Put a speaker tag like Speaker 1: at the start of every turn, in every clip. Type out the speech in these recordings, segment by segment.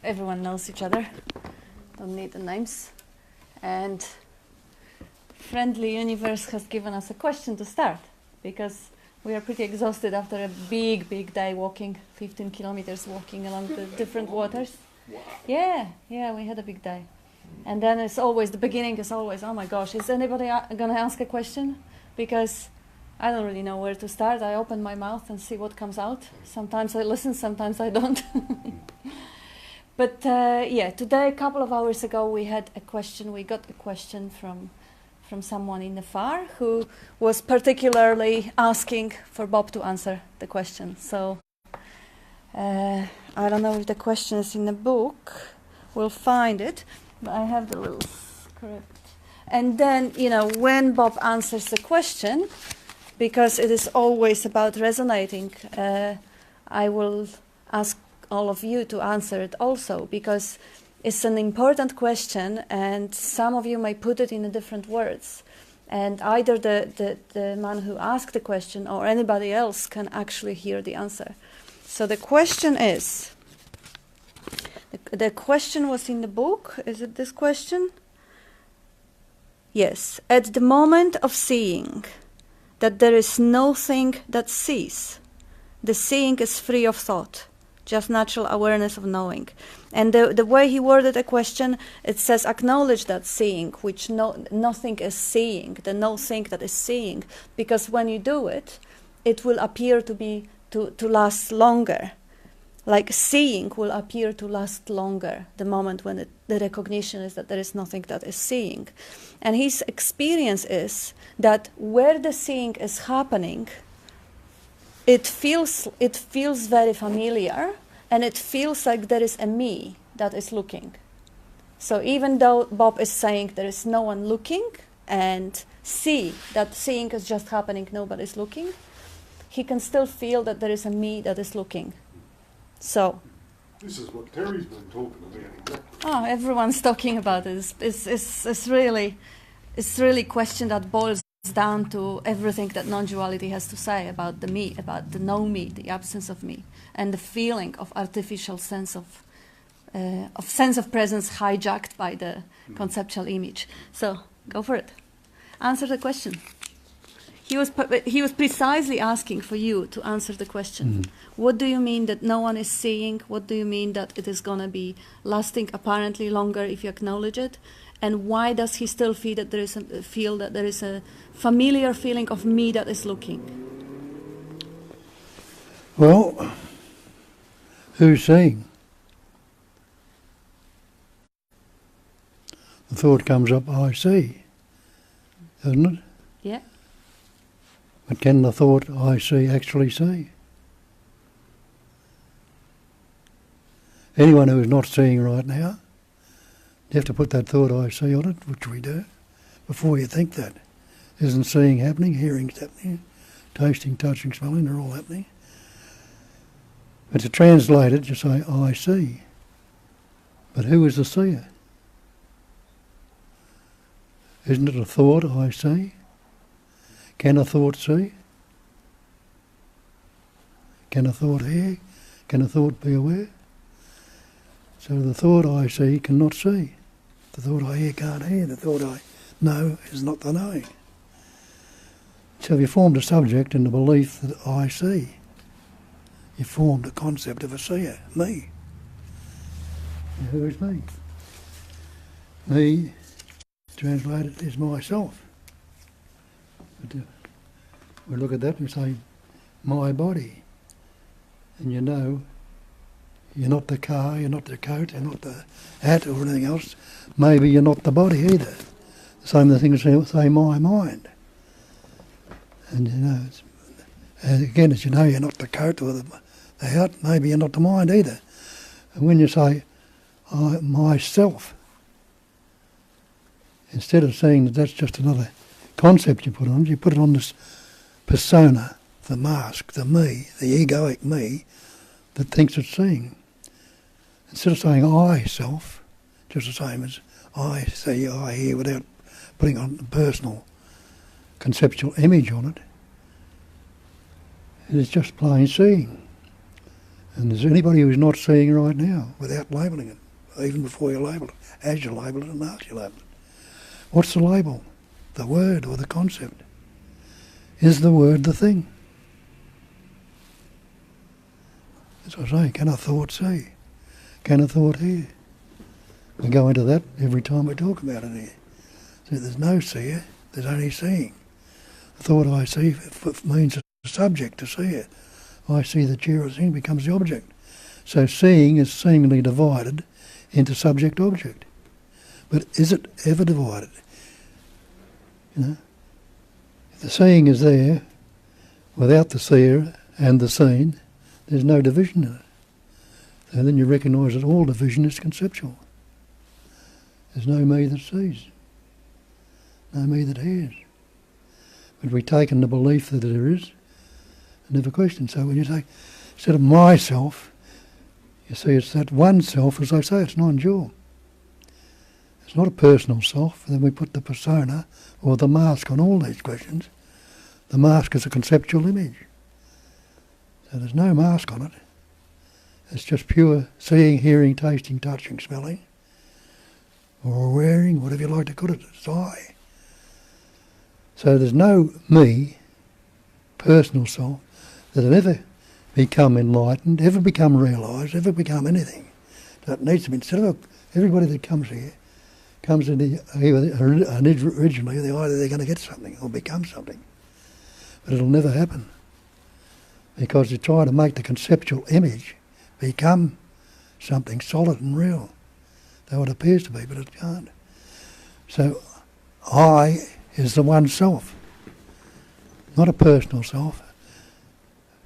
Speaker 1: everyone knows each other. Don't need the names. And Friendly Universe has given us a question to start, because we are pretty exhausted after a big day walking, 15 kilometers walking along the different waters.
Speaker 2: Wow.
Speaker 1: Yeah, we had a big day. And then it's always, the beginning is always, oh my gosh, is anybody going to ask a question? Because I don't really know where to start. I open my mouth and see what comes out. Sometimes I listen, sometimes I don't. But today, a couple of hours ago, we got a question from someone in the far who was particularly asking for Bob to answer the question. So I don't know if the question is in the book. We'll find it. But I have the little script. And then, when Bob answers the question, because it is always about resonating, I will ask all of you to answer it also, because it's an important question and some of you may put it in different words. And either the man who asked the question or anybody else can actually hear the answer. So the question is, the question was in the book. Is it this question? Yes. At the moment of seeing that there is nothing that sees, the seeing is free of thought, just natural awareness of knowing. And the way he worded the question, it says acknowledge that seeing, which nothing is seeing, the no thing that is seeing, because when you do it, it will appear to last longer. Like seeing will appear to last longer the moment when the recognition is that there is nothing that is seeing. And his experience is that where the seeing is happening, it feels very familiar, and it feels like there is a me that is looking. So even though Bob is saying there is no one looking, and that seeing is just happening, nobody's looking, he can still feel that there is a me that is looking. So
Speaker 2: this is what Terry's been talking about exactly.
Speaker 1: Oh, everyone's talking about it. It's really a question that boils down to everything that non-duality has to say about the me, about the no me, the absence of me, and the feeling of artificial sense of presence hijacked by the conceptual image. So go for it. Answer the question. He was precisely asking for you to answer the question. What do you mean that no one is seeing? What do you mean that it is going to be lasting apparently longer if you acknowledge it? And why does he still feel that there is a familiar feeling of me that is looking?
Speaker 3: Well, who's seeing? The thought comes up, I see, doesn't it?
Speaker 1: Yeah.
Speaker 3: But can the thought I see actually see? Anyone who is not seeing right now, you have to put that thought I see on it, which we do, before you think that. Isn't seeing happening, hearing's happening, tasting, touching, smelling, they're all happening. But to translate it, you say, I see. But who is the seer? Isn't it a thought I see? Can a thought see? Can a thought hear? Can a thought be aware? So the thought I see cannot see. The thought I hear can't hear. The thought I know is not the knowing. So you formed a subject in the belief that I see. You formed a concept of a seer, me. And who is me? Me, translated, is myself. But we look at that and say, my body. And you know, you're not the car, you're not the coat, you're not the hat or anything else. Maybe you're not the body either. The same thing as say my mind. And you know, and again, as you know, you're not the coat or the hat, maybe you're not the mind either. And when you say, I, myself, instead of saying that that's just another concept you put on, you put it on this persona, the mask, the me, the egoic me that thinks it's seeing. Instead of saying I self, just the same as I see, I hear, without putting on a personal conceptual image on it, it is just plain seeing. And there's anybody who's not seeing right now without labelling it, even before you label it, as you label it and after you label it. What's the label? The word or the concept? Is the word the thing? As I say, can a thought see? Can a thought hear? We go into that every time we talk about it here. So there's no seer, there's only seeing. The thought I see means a subject to see it. I see the chair or thing becomes the object. So seeing is seemingly divided into subject-object. But is it ever divided? You know? If the seeing is there, without the seer and the seen, there's no division in it. So then you recognise that all division is conceptual. There's no me that sees, no me that hears. But we take in the belief that there is, and never question. So when you say, instead of myself, you see it's that one self, as I say, it's non-dual. It's not a personal self. Then we put the persona or the mask on all these questions. The mask is a conceptual image. So there's no mask on it. It's just pure seeing, hearing, tasting, touching, smelling, or wearing, whatever you like to call it. It's I. So there's no me, personal self, that have ever become enlightened, ever become realised, ever become anything. So it needs to be, instead of everybody that comes here, comes in originally, either they're going to get something or become something. But it'll never happen. Because you try to make the conceptual image become something solid and real. Though it appears to be, but it can't. So I is the one self, not a personal self.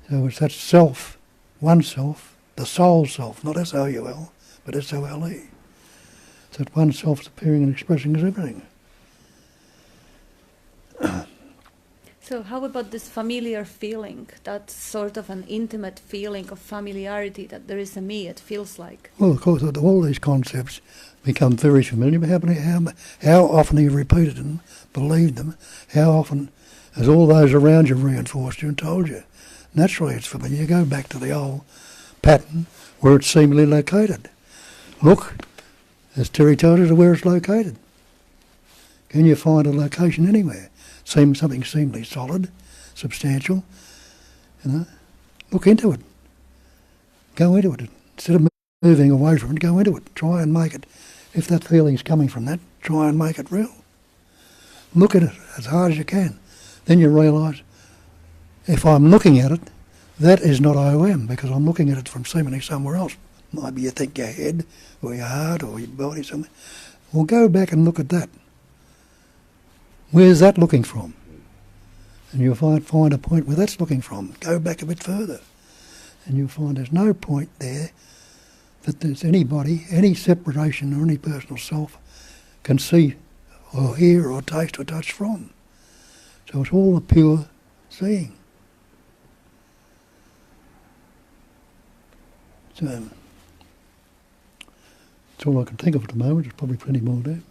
Speaker 3: So it's that self, one self, the soul self, not S-O-U-L, but S-O-L-E. It's that one self's appearing and expressing as everything.
Speaker 1: So how about this familiar feeling, that sort of an intimate feeling of familiarity, that there is a me, it feels like?
Speaker 3: Well, of course, all these concepts become very familiar, but how often have you repeated them, believed them? How often has all those around you reinforced you and told you? Naturally it's familiar. You go back to the old pattern where it's seemingly located. Look, as Terry told us, where it's located. Can you find a location anywhere? Something seemingly solid, substantial, you know? Look into it. Go into it. Instead of moving away from it, go into it. Try and make it, if that feeling's coming from that, try and make it real. Look at it as hard as you can. Then you realise, if I'm looking at it, that is not OM, because I'm looking at it from seemingly somewhere else. Maybe you think your head, or your heart, or your body, something. Well, go back and look at that. Where's that looking from? And you'll find a point where that's looking from. Go back a bit further. And you'll find there's no point there that there's anybody, any separation or any personal self can see or hear or taste or touch from. So it's all a pure seeing. So that's all I can think of at the moment. There's probably plenty more there.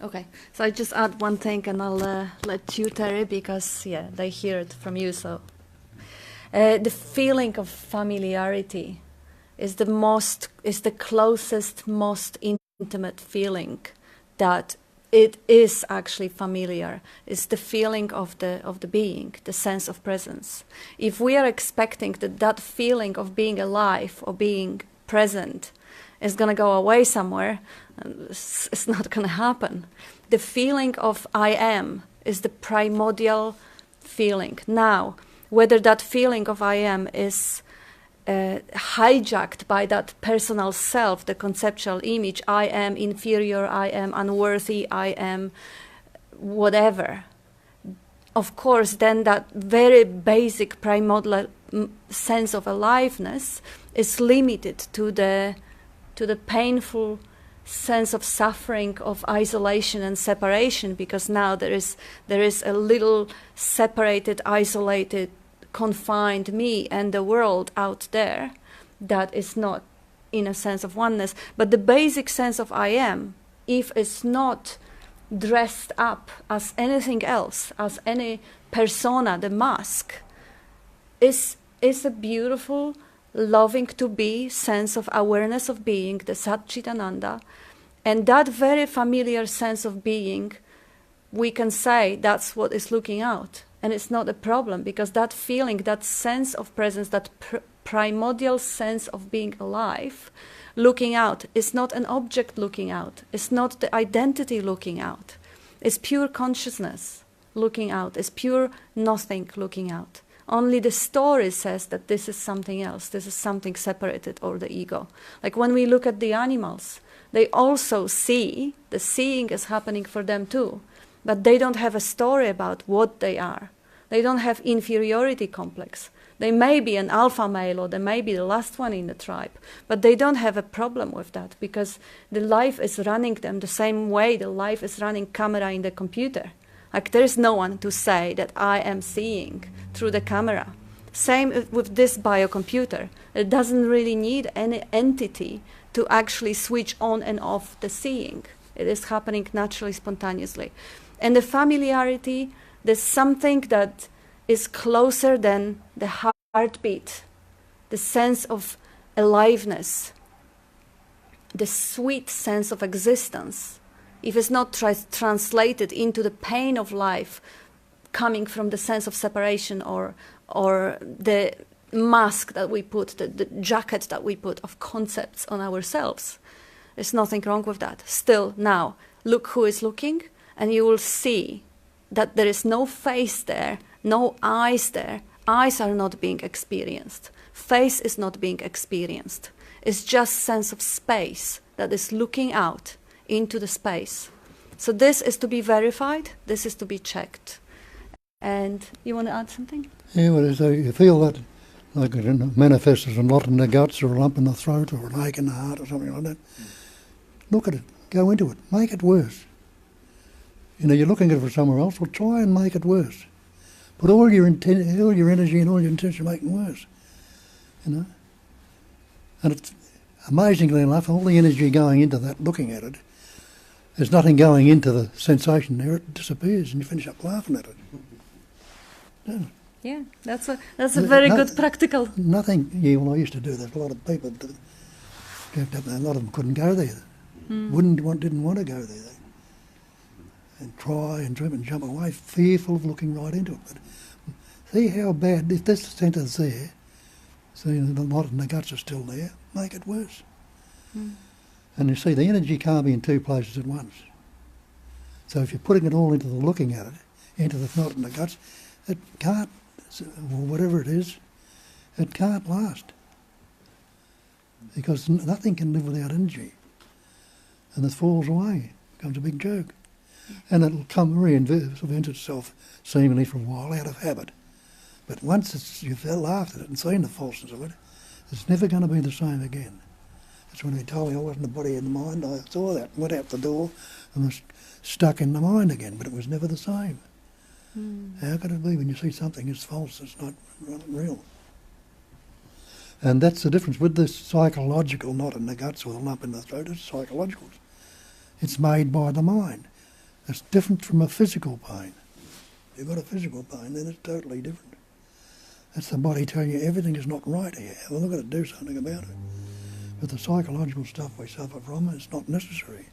Speaker 1: Okay, so I just add one thing and I'll let you, Terry, because, yeah, they hear it from you, so. The feeling of familiarity is the closest, most intimate feeling that it is actually familiar. It's the feeling of the being, the sense of presence. If we are expecting that feeling of being alive or being present is going to go away somewhere, it's not going to happen. The feeling of I am is the primordial feeling. Now, whether that feeling of I am is hijacked by that personal self, the conceptual image, I am inferior, I am unworthy, I am whatever. Of course, then that very basic primordial sense of aliveness is limited to the painful sense of suffering, of isolation and separation, because now there is a little separated, isolated, confined me and the world out there that is not in a sense of oneness. But the basic sense of I am, if it's not dressed up as anything else, as any persona, the mask, is a beautiful loving to be, sense of awareness of being, the Satchitananda. And that very familiar sense of being, we can say that's what is looking out. And it's not a problem, because that feeling, that sense of presence, that primordial sense of being alive, looking out, is not an object looking out. It's not the identity looking out. It's pure consciousness looking out. It's pure nothing looking out. Only the story says that this is something else. This is something separated, or the ego. Like when we look at the animals, they also see, the seeing is happening for them too. But they don't have a story about what they are. They don't have inferiority complex. They may be an alpha male, or they may be the last one in the tribe, but they don't have a problem with that, because the life is running them the same way the life is running camera in the computer. Like there is no one to say that I am seeing through the camera. Same with this biocomputer. It doesn't really need any entity to actually switch on and off the seeing. It is happening naturally, spontaneously. And the familiarity, there's something that is closer than the heartbeat, the sense of aliveness, the sweet sense of existence. If it's not translated into the pain of life coming from the sense of separation, or the mask that we put, the jacket that we put of concepts on ourselves, there's nothing wrong with that. Still, now, look who is looking, and you will see that there is no face there, no eyes there. Eyes are not being experienced. Face is not being experienced. It's just sense of space that is looking out into the space. So this is to be verified. This is to be checked. And you want to add something?
Speaker 3: Yeah, well, so you feel that, like it manifests as a knot in the guts, or a lump in the throat, or an ache in the heart, or something like that. Look at it. Go into it. Make it worse. You know, you're looking at it for somewhere else. Well, try and make it worse. Put all your energy and all your intention making worse. You know, and it's amazingly enough, all the energy going into that, looking at it, there's nothing going into the sensation there. It disappears, and you finish up laughing at it. Yeah,
Speaker 1: yeah, that's a very good practical.
Speaker 3: Nothing. Yeah, well, I used to do that. A lot of people, a lot of them couldn't go there. Didn't want to go there. And try and trip and jump away, fearful of looking right into it. But see how bad, if this centre's there, see the knot in the guts are still there, make it worse. And you see, the energy can't be in two places at once. So if you're putting it all into the looking at it, into the knot in the guts, it can't, or whatever it is, it can't last. Because nothing can live without energy. And it falls away, becomes a big joke. And it'll reinvent itself seemingly for a while out of habit. But once you've laughed at it and seen the falseness of it, it's never going to be the same again. That's when he told me I wasn't a body in the mind. I saw that, went out the door and was stuck in the mind again, but it was never the same. How could it be when you see something as false, it's not real? And that's the difference with this psychological knot in the guts or the lump in the throat. It's psychological. It's made by the mind. It's different from a physical pain. If you've got a physical pain, then it's totally different. That's the body telling you everything is not right here. Have a look at it, do something about it. But the psychological stuff we suffer from, it's not necessary.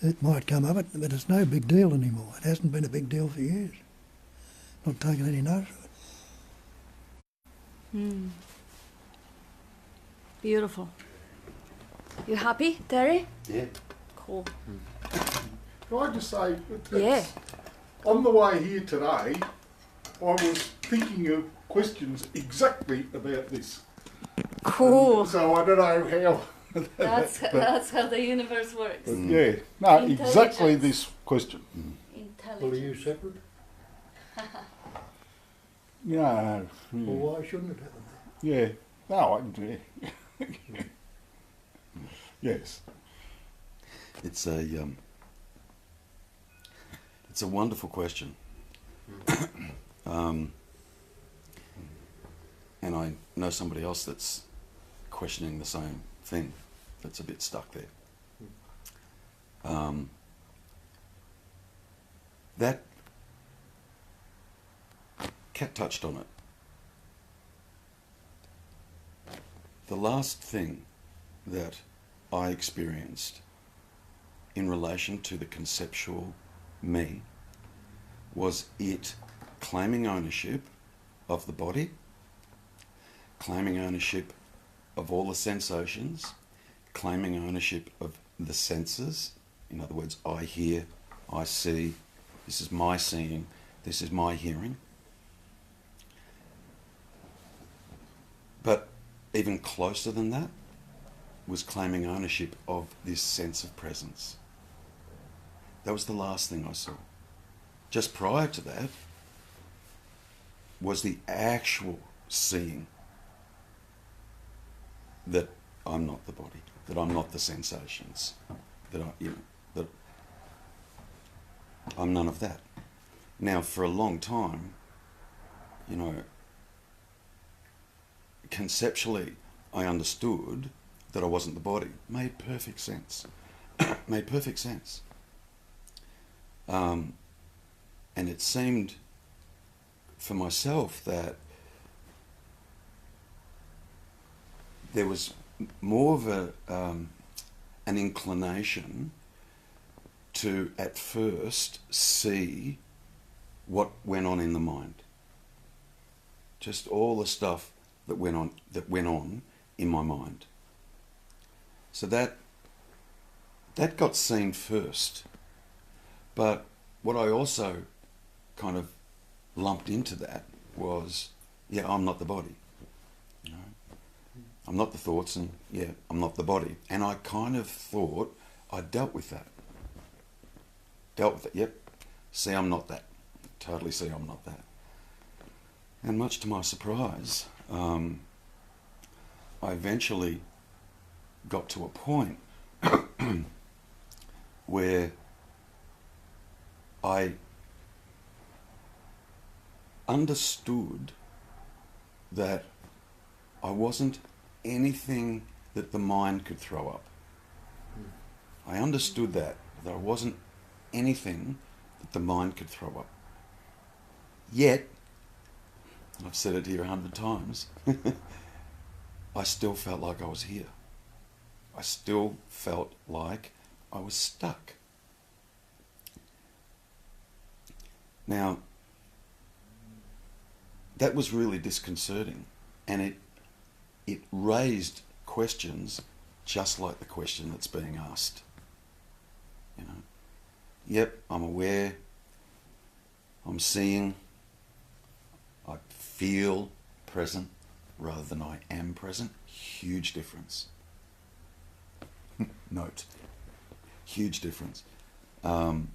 Speaker 3: It might come of it, but it's no big deal anymore. It hasn't been a big deal for years. Not taking any notice of it.
Speaker 1: Beautiful. You happy, Terry?
Speaker 4: Yeah.
Speaker 1: Cool.
Speaker 2: Can I just say,
Speaker 1: Yeah.
Speaker 2: on the way here today, I was thinking of questions exactly about this.
Speaker 1: Cool.
Speaker 2: So I don't know how.
Speaker 1: That's how the universe works.
Speaker 2: But yeah, no, exactly
Speaker 1: Intelligence.
Speaker 2: this question.
Speaker 1: Intelligent.
Speaker 3: Well, are you separate?
Speaker 2: No.
Speaker 3: Well, why shouldn't it happen?
Speaker 2: Yeah. No, yeah. Yes.
Speaker 4: It's a wonderful question. And I know somebody else that's questioning the same thing, that's a bit stuck there. That Kat touched on it. the last thing that I experienced in relation to the conceptual me was it claiming ownership of the body, claiming ownership of all the sensations, claiming ownership of the senses. In other words, I hear, I see, this is my seeing, this is my hearing. But even closer than that was claiming ownership of this sense of presence. That was the last thing I saw. Just prior to that was the actual seeing that I'm not the body, that I'm not the sensations, that that I'm none of that. Now, for a long time, conceptually, I understood that I wasn't the body. Made perfect sense. Made perfect sense. And it seemed for myself that there was more of an inclination to at first see what went on in the mind. Just all the stuff that went on in my mind. So that got seen first. But what I also kind of lumped into that was, I'm not the body. I'm not the thoughts, and I'm not the body. And I kind of thought I dealt with that. See, I'm not that. Totally see I'm not that. And much to my surprise, I eventually got to a point where I understood that I wasn't anything that the mind could throw up. I understood that I wasn't anything that the mind could throw up. Yet, and I've said it here 100 times, I still felt like I was here. I still felt like I was stuck. Now, that was really disconcerting, and it raised questions just like the question that's being asked. I'm aware, I'm seeing, I feel present rather than I am present. Huge difference. Note. Huge difference. And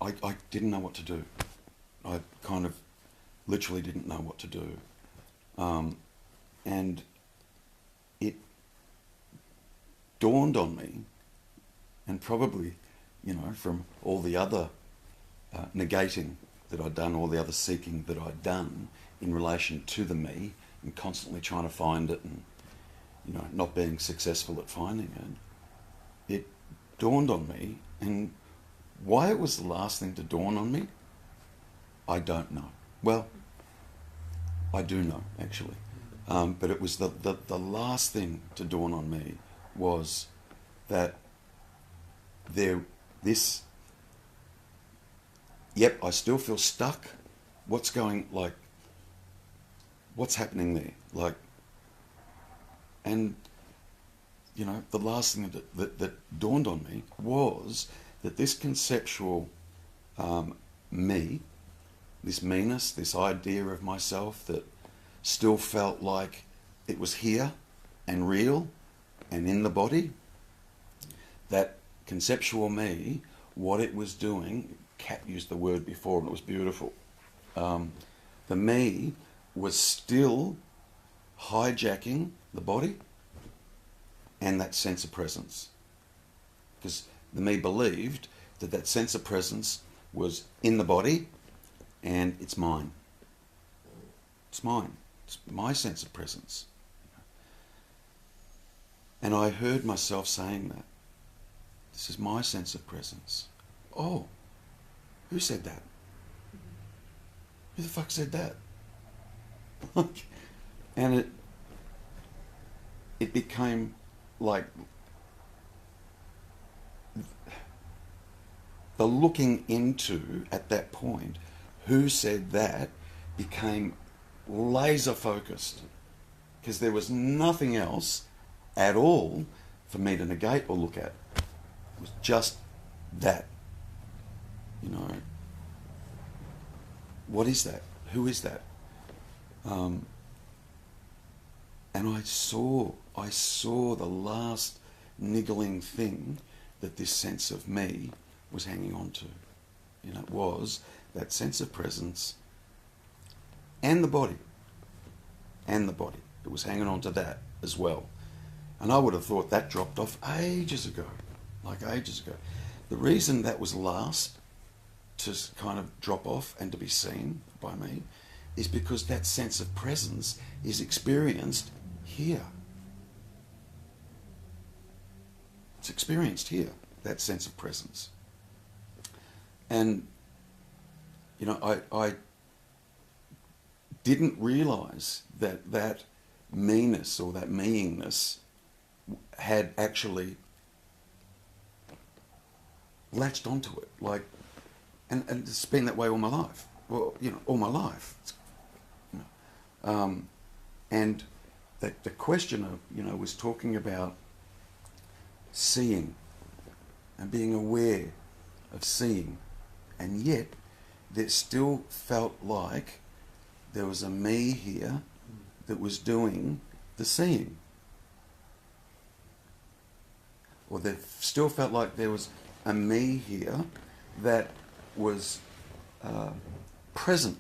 Speaker 4: I didn't know what to do. I kind of literally didn't know what to do. And it dawned on me, and probably, from all the other negating that I'd done, all the other seeking that I'd done in relation to the me, and constantly trying to find it and, not being successful at finding it, it dawned on me, and why it was the last thing to dawn on me, I don't know. Well, I do know, actually. But it was the last thing to dawn on me was that I still feel stuck. What's happening there? And, the last thing that dawned on me was that this conceptual me, this meanness, this idea of myself that still felt like it was here and real and in the body, that conceptual me, what it was doing, Kat used the word before and it was beautiful, the me was still hijacking the body and that sense of presence. Because the me believed that sense of presence was in the body and it's mine. It's mine. It's my sense of presence. And I heard myself saying that. This is my sense of presence. Oh, who said that? Who the fuck said that? And it became like the looking into, at that point, who said that, became laser focused, because there was nothing else at all for me to negate or look at. It was just that. You know, what is that? Who is that? And I saw the last niggling thing that this sense of me was hanging on to. You know, it was that sense of presence and the body. And the body. It was hanging on to that as well. And I would have thought that dropped off ages ago. Like ages ago. The reason that was last to kind of drop off and to be seen by me is because that sense of presence is experienced here. It's experienced here, that sense of presence. And, you know, I didn't realise that meanness or that meeingness had actually latched onto it. Like, and it's been that way all my life. Well, you know, all my life. You know, and the questioner, you know, was talking about seeing and being aware of seeing, and yet there still felt like there was a me here that was doing the seeing. Or there still felt like there was a me here that was present,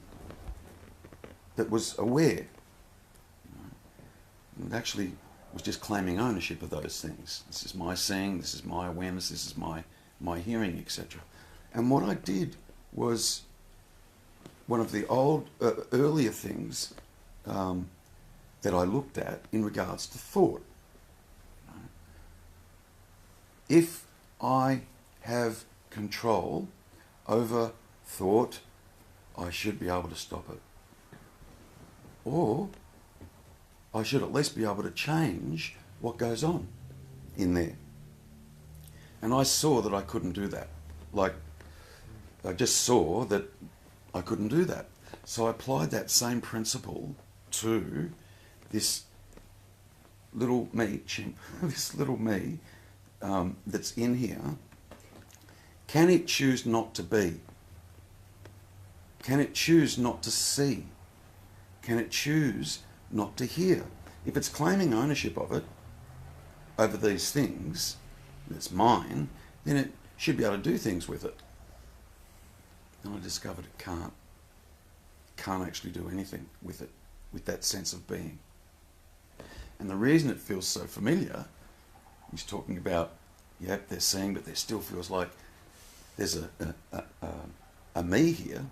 Speaker 4: that was aware. And actually was just claiming ownership of those things. This is my seeing, this is my awareness, this is my hearing, etc. And what I did was one of the earlier things that I looked at in regards to thought. If I have control over thought, I should be able to stop it. Or I should at least be able to change what goes on in there. And I saw that I couldn't do that. Like, I just saw that I couldn't do that. So I applied that same principle to this little me, chimp, this little me that's in here. Can it choose not to be? Can it choose not to see? Can it choose not to hear? If it's claiming ownership of it, over these things, that's mine, then it should be able to do things with it. And I discovered it can't. Can't actually do anything with it, with that sense of being. And the reason it feels so familiar, he's talking about, yep, they're seeing, but there still feels like there's a me here.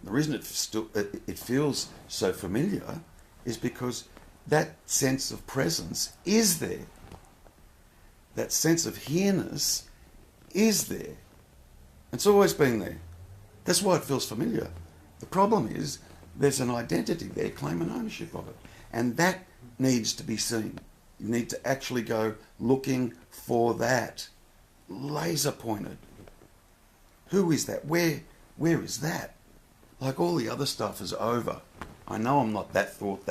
Speaker 4: The reason it feels so familiar is because that sense of presence is there. That sense of here-ness is there. It's always been there. That's why it feels familiar. The problem is there's an identity there claiming ownership of it. And that needs to be seen. You need to actually go looking for that. Laser pointed. Who is that? Where is that? Like all the other stuff is over. I know I'm not that thought,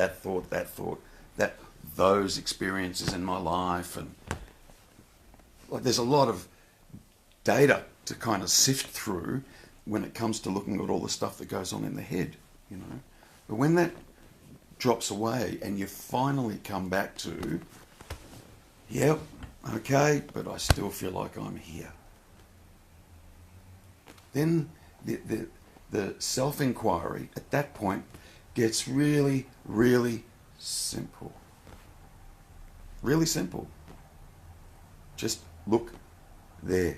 Speaker 4: those experiences in my life, and like there's a lot of data to kind of sift through when it comes to looking at all the stuff that goes on in the head, you know. But when that drops away and you finally come back to, yep, okay, but I still feel like I'm here. Then the self-inquiry at that point gets really, really simple. Really simple. Just look there.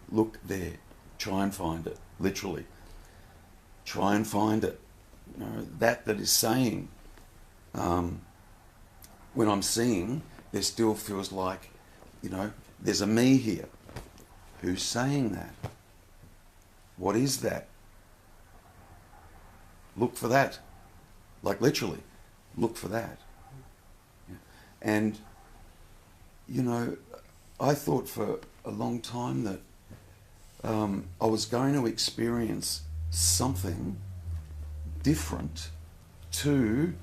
Speaker 4: Look there. Try and find it. Literally. Try and find it. You know, that is saying, when I'm seeing, there still feels like, you know, there's a me here. Who's saying that? What is that? Look for that. Like literally. look for that. Yeah. And, you know, I thought for a long time that I was going to experience something different to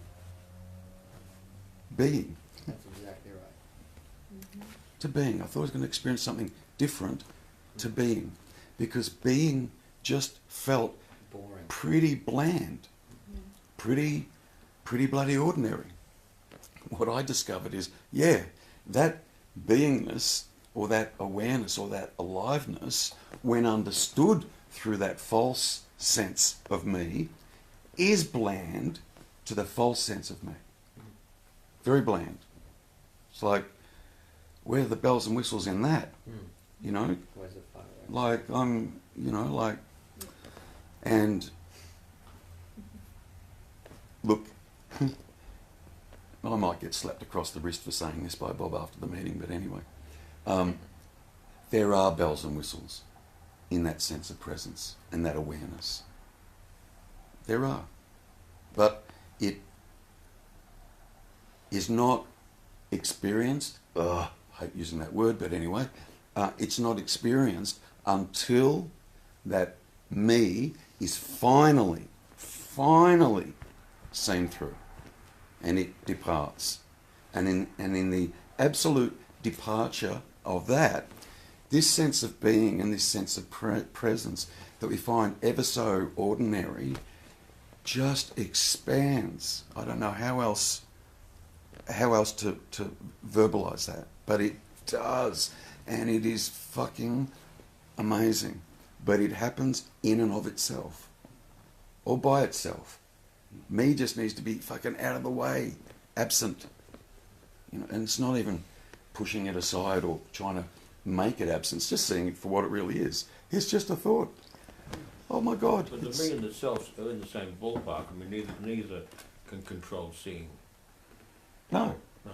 Speaker 4: being.
Speaker 5: That's exactly right.
Speaker 4: To being. I thought I was going to experience something different to being, because being just felt
Speaker 5: Boring.
Speaker 4: pretty bland, pretty bloody ordinary. What I discovered is, yeah, that beingness or that awareness or that aliveness, when understood through that false sense of me, is bland to the false sense of me. Very bland. It's like, where are the bells and whistles in that? You know?
Speaker 5: Where's the fireworks?
Speaker 4: Like, I'm, you know, like, and look, I might get slapped across the wrist for saying this by Bob after the meeting, but anyway, there are bells and whistles in that sense of presence and that awareness. There are. But it is not experienced, I hate using that word, but anyway, it's not experienced until that me is finally seen through, and it departs. And in the absolute departure of that, this sense of being and this sense of presence that we find ever so ordinary just expands. I don't know how else to verbalize that, but it does, and it is fucking amazing. But it happens in and of itself, or by itself. Me just needs to be fucking out of the way, absent. You know, and it's not even pushing it aside or trying to make it absent. It's just seeing it for what it really is. It's just a thought. Oh my God.
Speaker 6: But the me and the self are in the same ballpark. I mean, neither can control seeing.
Speaker 4: No.
Speaker 6: No.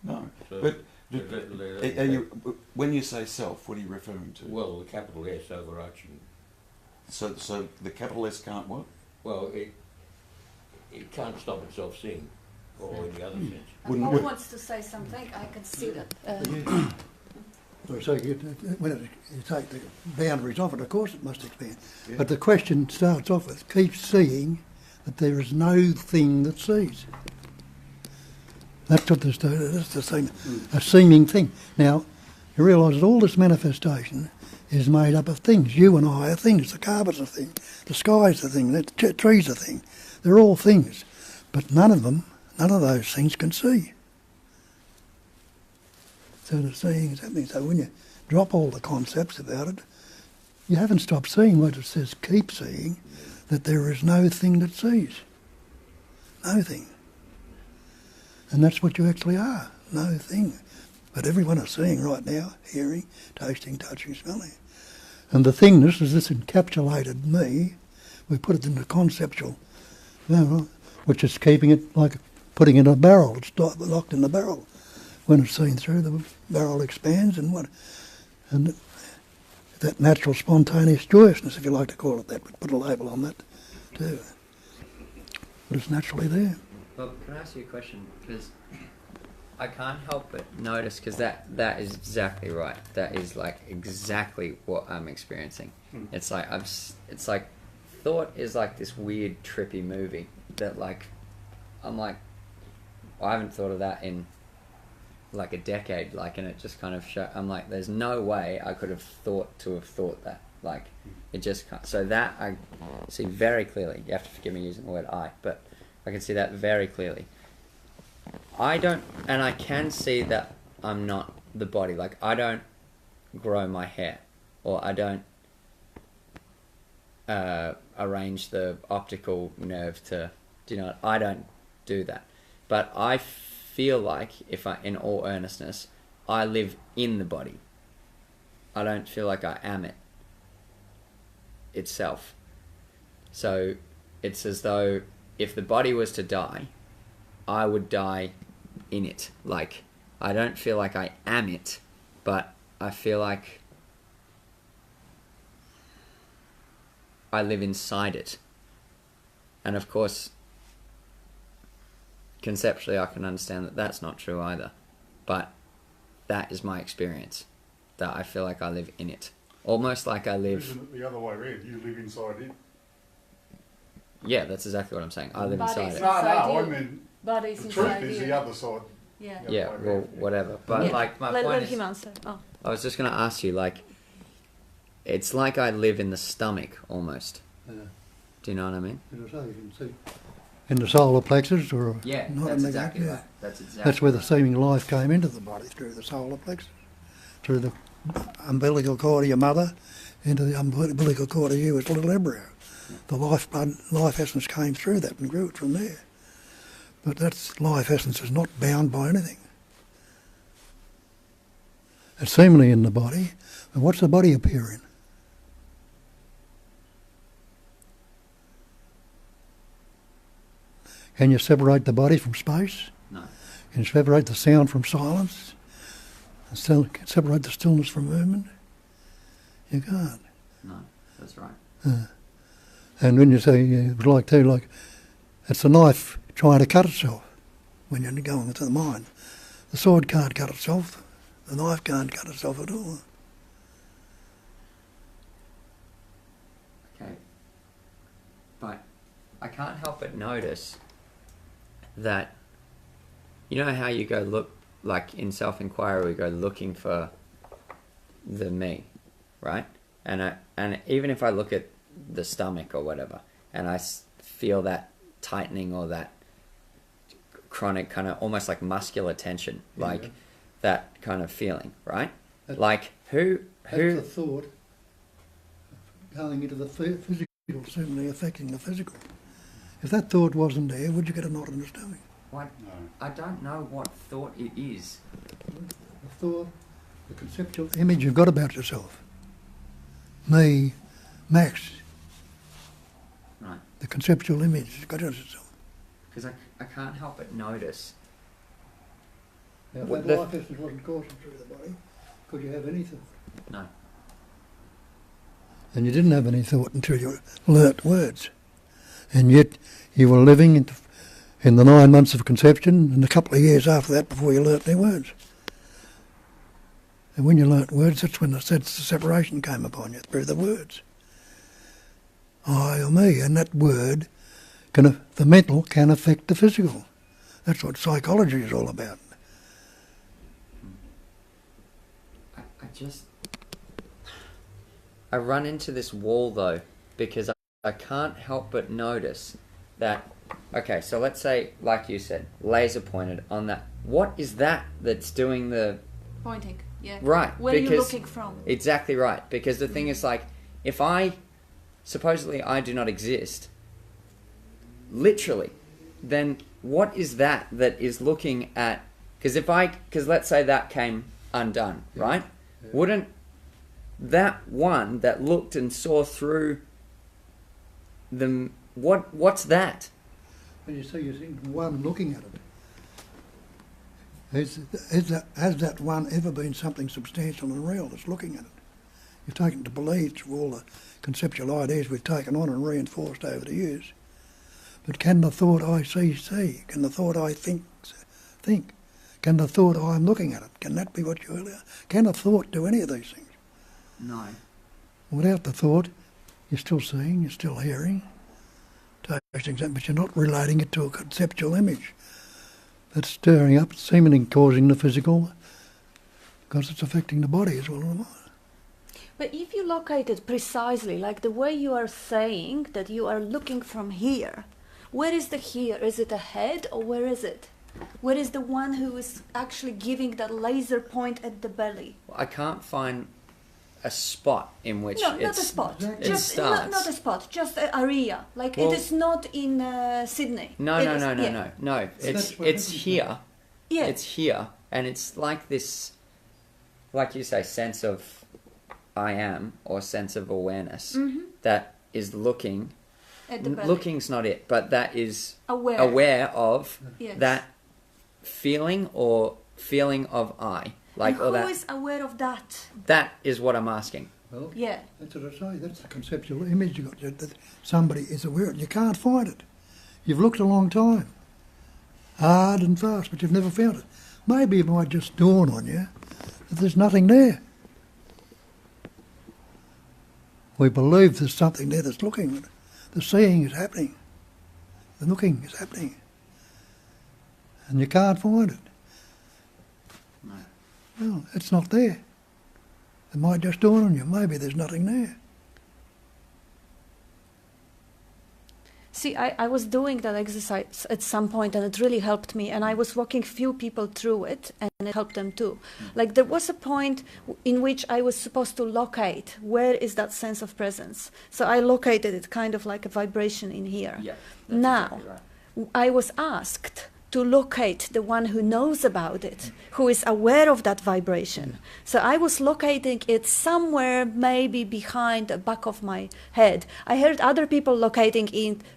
Speaker 4: No.
Speaker 6: So
Speaker 4: But
Speaker 6: they-
Speaker 4: are you, when you say self, what are you referring to?
Speaker 6: well, the capital S overarching.
Speaker 4: So the capital S can't what?
Speaker 6: Well, it can't stop itself seeing, or in the other sense.
Speaker 1: Paul wants to say something. I can see that.
Speaker 3: So when you take the boundaries off it, of course it must expand.
Speaker 4: Yeah.
Speaker 3: But the question starts off with, keep seeing that there is no thing that sees. That's what that's the same, a seeming thing. Now, you realise that all this manifestation is made up of things. You and I are things. The carpet's a thing. The sky's a thing. The tree's a thing. They're all things. But none of those things can see. So the seeing is happening. So when you drop all the concepts about it, you haven't stopped seeing what it says, keep seeing, that there is no thing that sees. No thing. And that's what you actually are, no thing. But everyone is seeing right now, hearing, tasting, touching, smelling. And the thingness is this encapsulated me. We put it in the conceptual, which is keeping it like putting it in a barrel. It's locked in the barrel. When it's seen through, the barrel expands and that natural spontaneous joyousness, if you like to call it that, but put a label on that too. But it's naturally there.
Speaker 5: Well, can I ask you a question? Because I can't help but notice, because that is exactly right. That is like exactly what I'm experiencing. It's like thought is like this weird trippy movie that like I'm like, I haven't thought of that in like a decade, like, and it just kind of I'm like, there's no way I could have thought that, like, it just can't. So that I see very clearly. You have to forgive me using the word I, but I can see that very clearly. I can see that I'm not the body. Like, I don't grow my hair, or I don't arrange the optical nerve to, I don't do that. But I feel like, in all earnestness, I live in the body. I don't feel like I am it itself. So it's as though if the body was to die, I would die in it. Like, I don't feel like I am it, but I feel like I live inside it. And of course, conceptually I can understand that that's not true either. But that is my experience. That I feel like I live in it. Almost like I live...
Speaker 2: Isn't it the other way around? You live inside it.
Speaker 5: Yeah, that's exactly what I'm saying. I live
Speaker 1: Bodies
Speaker 5: inside it.
Speaker 2: No,
Speaker 1: inside
Speaker 2: I
Speaker 1: you.
Speaker 2: mean,
Speaker 1: Bodies
Speaker 2: the
Speaker 1: inside
Speaker 2: truth is
Speaker 1: you.
Speaker 2: the other side.
Speaker 1: Yeah.
Speaker 2: the other
Speaker 5: Yeah,
Speaker 2: way
Speaker 5: well,
Speaker 2: around.
Speaker 5: whatever. But
Speaker 1: Yeah.
Speaker 5: like my
Speaker 1: Let
Speaker 5: point is...
Speaker 1: him answer. Oh.
Speaker 5: I was just going to ask you, like... It's like I live in the stomach, almost.
Speaker 3: Yeah.
Speaker 5: Do you know what I mean?
Speaker 3: As I say, you can see in the solar plexus, or
Speaker 5: Yeah,
Speaker 3: not
Speaker 5: that's
Speaker 3: in the
Speaker 5: exactly
Speaker 3: yeah.
Speaker 5: right. That's exactly
Speaker 3: That's where the
Speaker 5: right.
Speaker 3: seeming life came into the body, through the solar plexus, through the umbilical cord of your mother, into the umbilical cord of you as a little embryo. The life essence came through that and grew it from there. But that life essence is not bound by anything. It's seemingly in the body, but what's the body appear in? Can you separate the body from space?
Speaker 5: No.
Speaker 3: Can you separate the sound from silence? And still separate the stillness from movement? You can't.
Speaker 5: No, that's right.
Speaker 3: And when you say, it was like too, like, it's a knife trying to cut itself when you're going into the mind. The sword can't cut itself. The knife can't cut itself at all.
Speaker 5: Okay. But I can't help but notice that, you know how you go look, like in self-inquiry, we go looking for the me, right? And even if I look at the stomach or whatever, and I feel that tightening or that chronic kind of almost like muscular tension, like that kind of feeling, right? Like who
Speaker 3: That's the thought going into the physical, certainly affecting the physical. If that thought wasn't there, would you get a knot in the stomach?
Speaker 5: What?
Speaker 2: No.
Speaker 5: I don't know what thought it is.
Speaker 3: The thought, the conceptual image you've got about yourself. Me, Max,
Speaker 5: Right.
Speaker 3: the conceptual image you've got of yourself.
Speaker 5: Because I can't help but notice.
Speaker 3: Now, if
Speaker 5: What
Speaker 3: that
Speaker 5: the-
Speaker 3: life essence wasn't coursing through the body, could you have any thought?
Speaker 5: No.
Speaker 3: And you didn't have any thought until you learnt words. And yet you were living in the 9 months of conception and a couple of years after that before you learnt any words. And when you learnt words, that's when the sense of separation came upon you, through the words. I or me, and that word, the mental can affect the physical. That's what psychology is all about.
Speaker 5: I run into this wall though, because I can't help but notice that, okay, so let's say, like you said, laser pointed on that. What is that that's doing the...
Speaker 1: Pointing, yeah.
Speaker 5: Right.
Speaker 1: Where are you
Speaker 5: because-
Speaker 1: looking from?
Speaker 5: Exactly right. Because the thing is, like, if supposedly I do not exist, literally, then what is that is looking at... Because let's say that came undone, right?
Speaker 3: Yeah.
Speaker 5: Wouldn't that one that looked and saw through what's that?
Speaker 3: When you see one looking at it, has that one ever been something substantial and real that's looking at it? You've taken to believe through all the conceptual ideas we've taken on and reinforced over the years. But can the thought I see? Can the thought I think? Can the thought I'm looking at it? Can that be what you're... Can a thought do any of these things?
Speaker 5: No.
Speaker 3: Without the thought, you're still seeing, you're still hearing, tasting something, but you're not relating it to a conceptual image. That's stirring up, seemingly causing the physical, because it's affecting the body as well as the mind.
Speaker 1: But if you locate it precisely, like the way you are saying that you are looking from here, where is the here? Is it a head or where is it? Where is the one who is actually giving that laser point at the belly?
Speaker 5: I can't find a spot in which
Speaker 1: No, not a
Speaker 5: it's...
Speaker 1: spot.
Speaker 5: It
Speaker 1: Just
Speaker 5: starts.
Speaker 1: not a spot. Just an area. Like
Speaker 5: Well-
Speaker 1: it is not in Sydney.
Speaker 5: No.
Speaker 1: It is- yeah.
Speaker 5: No.
Speaker 3: That's what
Speaker 5: It's
Speaker 3: happens
Speaker 5: here.
Speaker 1: Yeah.
Speaker 5: It's here, and it's like this, like you say, sense of I am or sense of awareness that is looking.
Speaker 1: At the belly.
Speaker 5: Looking's not it, but that is
Speaker 1: Aware.
Speaker 5: aware of
Speaker 1: Yes.
Speaker 5: that feeling or feeling of I, like
Speaker 1: and
Speaker 5: or
Speaker 1: who
Speaker 5: that.
Speaker 1: is aware of that?
Speaker 5: That is what I'm asking.
Speaker 3: Well,
Speaker 1: Yeah.
Speaker 3: that's what I say, that's the conceptual image you got, that somebody is aware of. You can't find it. You've looked a long time. hard and fast, but you've never found it. Maybe it might just dawn on you that there's nothing there. We believe there's something there that's looking. The seeing is happening. The looking is happening. And you can't find it.
Speaker 5: No.
Speaker 3: Well, it's not there. It might just dawn on you. Maybe there's nothing there.
Speaker 1: See, I was doing that exercise at some point and it really helped me, and I was walking few people through it and it helped them too. Like there was a point in which I was supposed to locate where is that sense of presence. So I located it kind of like a vibration in here.
Speaker 5: Yeah.
Speaker 1: Now,
Speaker 5: Exactly right.
Speaker 1: I was asked to locate the one who knows about it, who is aware of that vibration. So I was locating it somewhere maybe behind the back of my head. I heard other people locating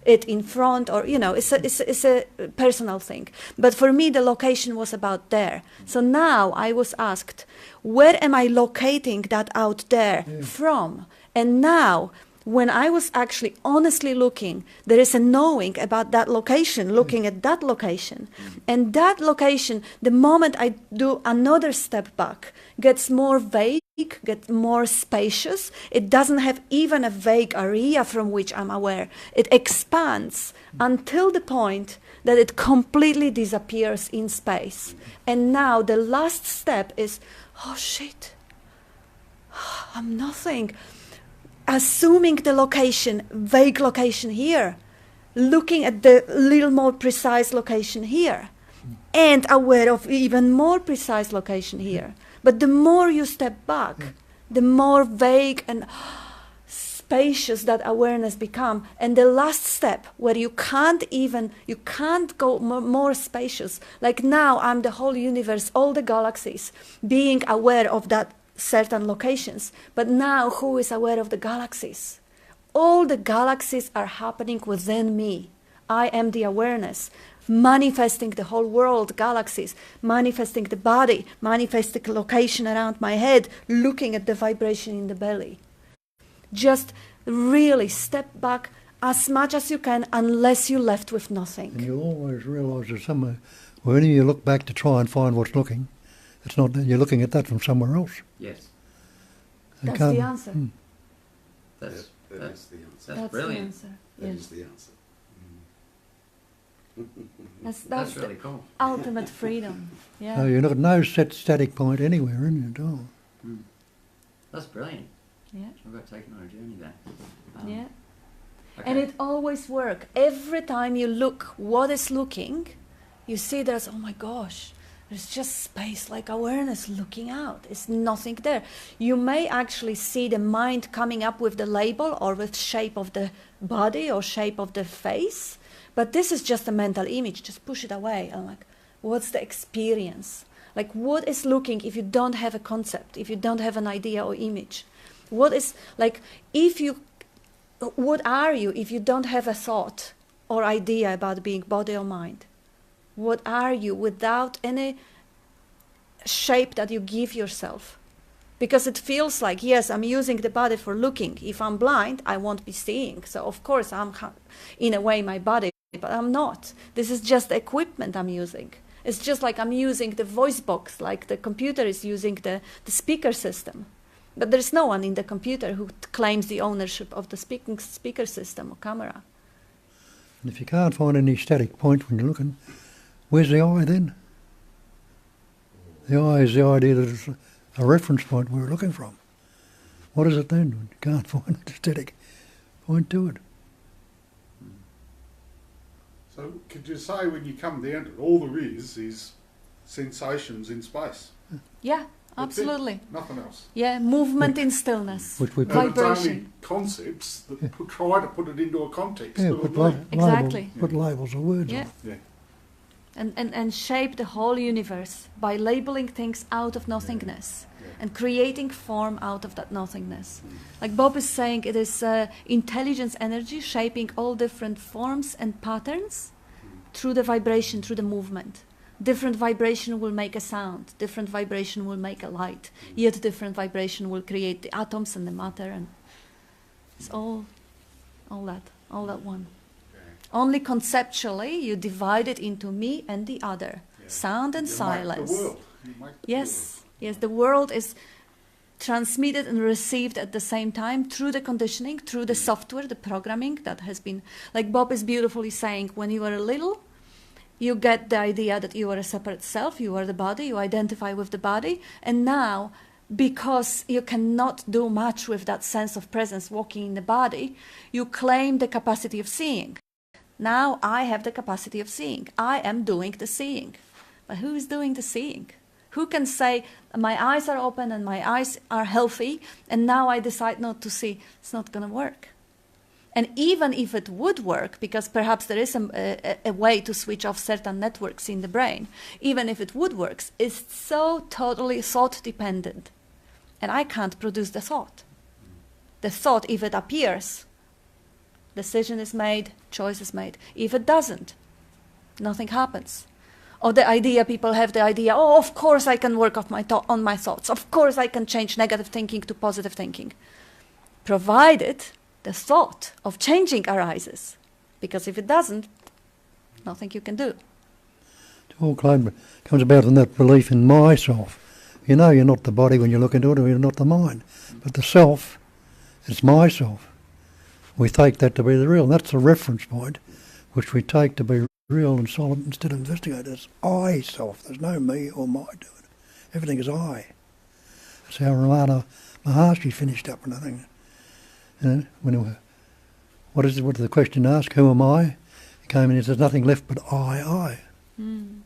Speaker 1: it in front, or, you know, it's a personal thing. But for me, the location was about there. So now I was asked, where am I locating that out there from? And now, when I was actually honestly looking, there is a knowing about that location, looking at that location. And that location, the moment I do another step back, gets more vague, gets more spacious. It doesn't have even a vague area from which I'm aware. It expands until the point that it completely disappears in space. And now the last step is, oh shit, I'm nothing. Assuming the location, vague location here, looking at the little more precise location here, and aware of even more precise location here. But the more you step back, the more vague and spacious that awareness become. And the last step, where you can't go more spacious. Like now, I'm the whole universe, all the galaxies, being aware of that certain locations. But now who is aware of the galaxies? All the galaxies are happening within me. I am the awareness, manifesting the whole world, galaxies, manifesting the body, manifesting the location around my head, looking at the vibration in the belly. Just really step back as much as you can, unless you're left with nothing.
Speaker 3: And you always realise there's somewhere, when you look back to try and find what's looking, it's not that you're looking at that from somewhere else.
Speaker 5: Yes.
Speaker 3: You
Speaker 1: That's
Speaker 3: can't-
Speaker 1: the answer.
Speaker 5: That's
Speaker 4: That is the answer.
Speaker 5: That's
Speaker 1: That's
Speaker 5: brilliant.
Speaker 1: the answer.
Speaker 4: That
Speaker 1: Yes.
Speaker 4: is the answer.
Speaker 1: That's
Speaker 5: That's
Speaker 1: the
Speaker 5: really cool.
Speaker 1: ultimate freedom. Yeah.
Speaker 3: No, you're not no set static point anywhere in you at all.
Speaker 5: That's brilliant.
Speaker 1: Yeah.
Speaker 5: I've got taken on a journey there.
Speaker 1: Yeah.
Speaker 5: Okay.
Speaker 1: And it always works. Every time you look what is looking, you see there's, oh my gosh, there's just space, like awareness looking out. It's nothing there. You may actually see the mind coming up with the label or with shape of the body or shape of the face, but this is just a mental image. Just push it away. I'm like, what's the experience? Like, what is looking if you don't have a concept, if you don't have an idea or image? What is, like, what are you if you don't have a thought or idea about being body or mind? What are you without any shape that you give yourself? Because it feels like, yes, I'm using the body for looking. If I'm blind, I won't be seeing. So, of course, I'm in a way my body, but I'm not. This is just the equipment I'm using. It's just like I'm using the voice box, like the computer is using the speaker system. But there's no one in the computer who claims the ownership of the speaker system or camera.
Speaker 3: And if you can't find any static point when you're looking, where's the eye then? The eye is the idea that it's a reference point we're looking from. What is it then when you can't find a static point to it?
Speaker 2: So could you say when you come down to it, all there is sensations in space?
Speaker 1: Yeah,
Speaker 2: That's it.
Speaker 1: absolutely.
Speaker 2: Nothing else.
Speaker 1: Yeah, movement in stillness.
Speaker 3: Which we
Speaker 2: And
Speaker 3: put,
Speaker 2: it's only
Speaker 1: Vibration.
Speaker 2: concepts that try to put it into a context.
Speaker 3: yeah,
Speaker 2: of
Speaker 3: put,
Speaker 2: a meaning.
Speaker 1: Exactly.
Speaker 3: put labels or words
Speaker 1: Yeah.
Speaker 3: on it.
Speaker 2: Yeah.
Speaker 1: And shape the whole universe by labeling things out of nothingness
Speaker 2: Yeah.
Speaker 1: and creating form out of that nothingness. Like Bob is saying, it is intelligence energy shaping all different forms and patterns through the vibration, through the movement. Different vibration will make a sound, different vibration will make a light, yet different vibration will create the atoms and the matter, and it's all that one. Only conceptually you divide it into me and the other, sound and
Speaker 2: You
Speaker 1: silence.
Speaker 2: Make the world. You make the
Speaker 1: Yes, yes, the world is transmitted and received at the same time through the conditioning, through the software, the programming that has been, like Bob is beautifully saying, when you were little, you get the idea that you are a separate self, you are the body, you identify with the body, and now, because you cannot do much with that sense of presence walking in the body, you claim the capacity of seeing. Now I have the capacity of seeing. I am doing the seeing. But who is doing the seeing? Who can say, my eyes are open and my eyes are healthy, and now I decide not to see? It's not going to work. And even if it would work, because perhaps there is a way to switch off certain networks in the brain, even if it would work, it's so totally thought dependent. And I can't produce the thought. The thought, if it appears, decision is made, choice is made. If it doesn't, nothing happens. Or the idea, people have the idea, oh, of course I can work on my thoughts. Of course I can change negative thinking to positive thinking. Provided the thought of changing arises. Because if it doesn't, nothing you can do.
Speaker 3: It all comes about in that belief in myself. You know you're not the body when you look into it, or you're not the mind. But the self, it's myself. We take that to be the real. That's the reference point, which we take to be real and solid instead of investigate. It's I self. There's no me or my to it. Everything is I. That's how Ramana Maharshi finished up, and I think, you know, what did the question ask? Who am I? He came in and says, nothing left but I. And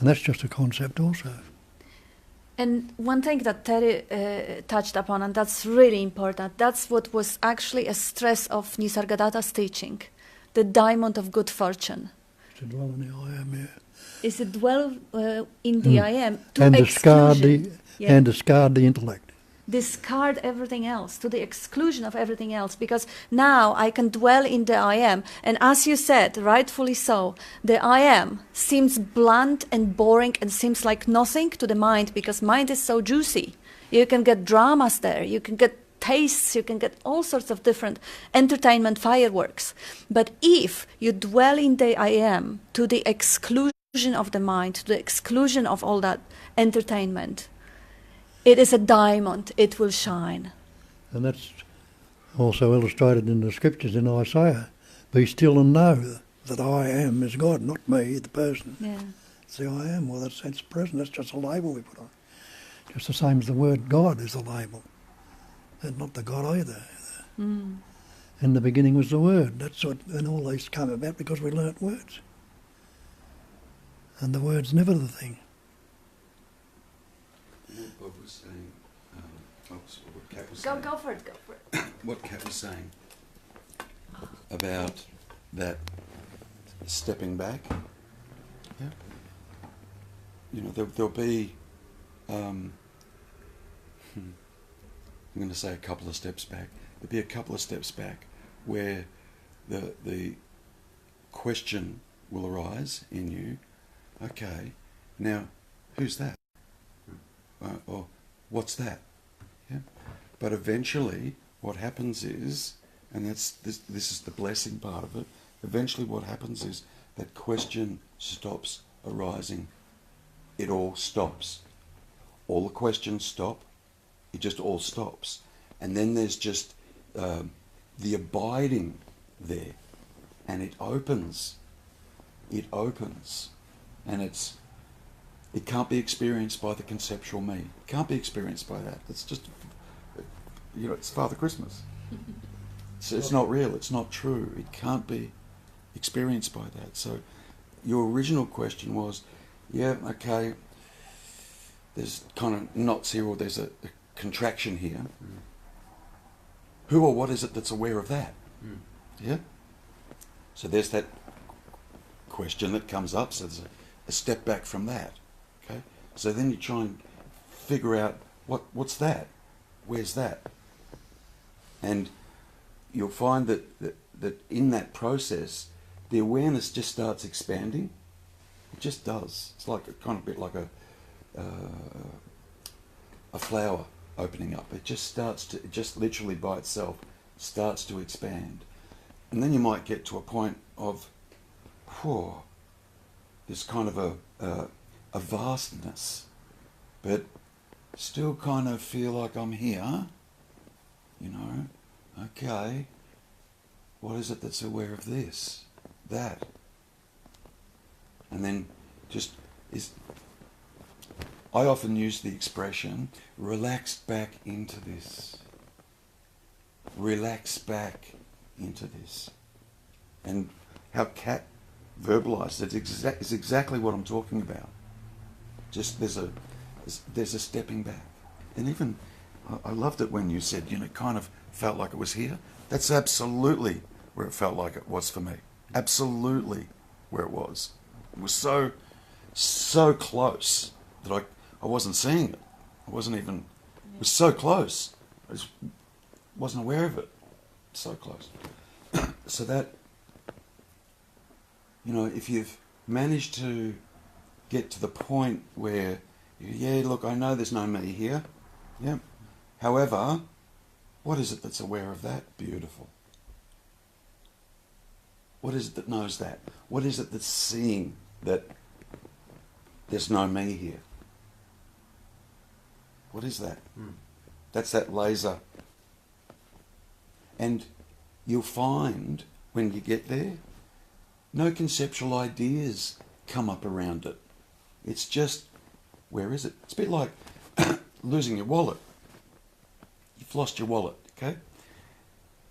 Speaker 3: that's just a concept also.
Speaker 1: And one thing that Terry touched upon, and that's really important, that's what was actually a stress of Nisargadatta's teaching, the diamond of good fortune.
Speaker 3: To dwell in the I am, yeah.
Speaker 1: Is to dwell in the I am to
Speaker 3: and
Speaker 1: exclusion.
Speaker 3: discard the intellect.
Speaker 1: Discard everything else to the exclusion of everything else, because now I can dwell in the I am, and as you said, rightfully so, the I am seems blunt and boring and seems like nothing to the mind, because mind is so juicy. You can get dramas there, you can get tastes, you can get all sorts of different entertainment fireworks. But if you dwell in the I am to the exclusion of the mind, to the exclusion of all that entertainment, it is a diamond, it will shine.
Speaker 3: And that's also illustrated in the scriptures in Isaiah. Be still and know that I am is God, not me, the person.
Speaker 1: Yeah.
Speaker 3: It's the I am. Well, that's present. That's just a label we put on. Just the same as the word God is a label. And not the God either. In the beginning was the Word. That's what, and all these come about because we learnt words. And the word's never the thing.
Speaker 4: What Bob was saying, what Kat was saying.
Speaker 1: Go for it.
Speaker 4: What Kat was saying about that stepping back. Yeah. You know, there'll be. I'm going to say a couple of steps back. There'll be a couple of steps back where the question will arise in you. Okay, now who's that? Or what's that? Yeah. But eventually, what happens is, and this is the blessing part of it. Eventually, what happens is that question stops arising. It all stops. All the questions stop. It just all stops. And then there's just the abiding there. And it opens. It opens. And it can't be experienced by the conceptual me. It can't be experienced by that. It's just, you know, it's Father Christmas. It's not real. It's not true. It can't be experienced by that. So your original question was, yeah, okay, there's kind of knots here, or there's a contraction here. Who or what is it that's aware of that? Yeah? So there's that question that comes up, so there's a step back from that. Okay? So then you try and figure out what's that? Where's that? And you'll find that in that process, the awareness just starts expanding. It just does. It's like a kind of bit like a flower opening up. It just starts to, just literally by itself, starts to expand. And then you might get to a point of, whew, this kind of a vastness, but still kind of feel like I'm here, you know, okay, what is it that's aware of this, that? And then I often use the expression, relaxed back into this. Relax back into this. And how Kat verbalised it is exactly what I'm talking about. Just there's a stepping back. And even, I loved it when you said, you know, kind of felt like it was here. That's absolutely where it felt like it was for me. Absolutely where it was. It was so close that I wasn't seeing it. I wasn't even, it was so close. I just wasn't aware of it. So close. So that, you know, if you've managed to get to the point where, yeah, look, I know there's no me here. Yeah. However, what is it that's aware of that? Beautiful. What is it that knows that? What is it that's seeing that there's no me here? What is that? That's that laser. And you'll find when you get there, no conceptual ideas come up around it. It's just, where is it? It's a bit like losing your wallet. You've lost your wallet, okay?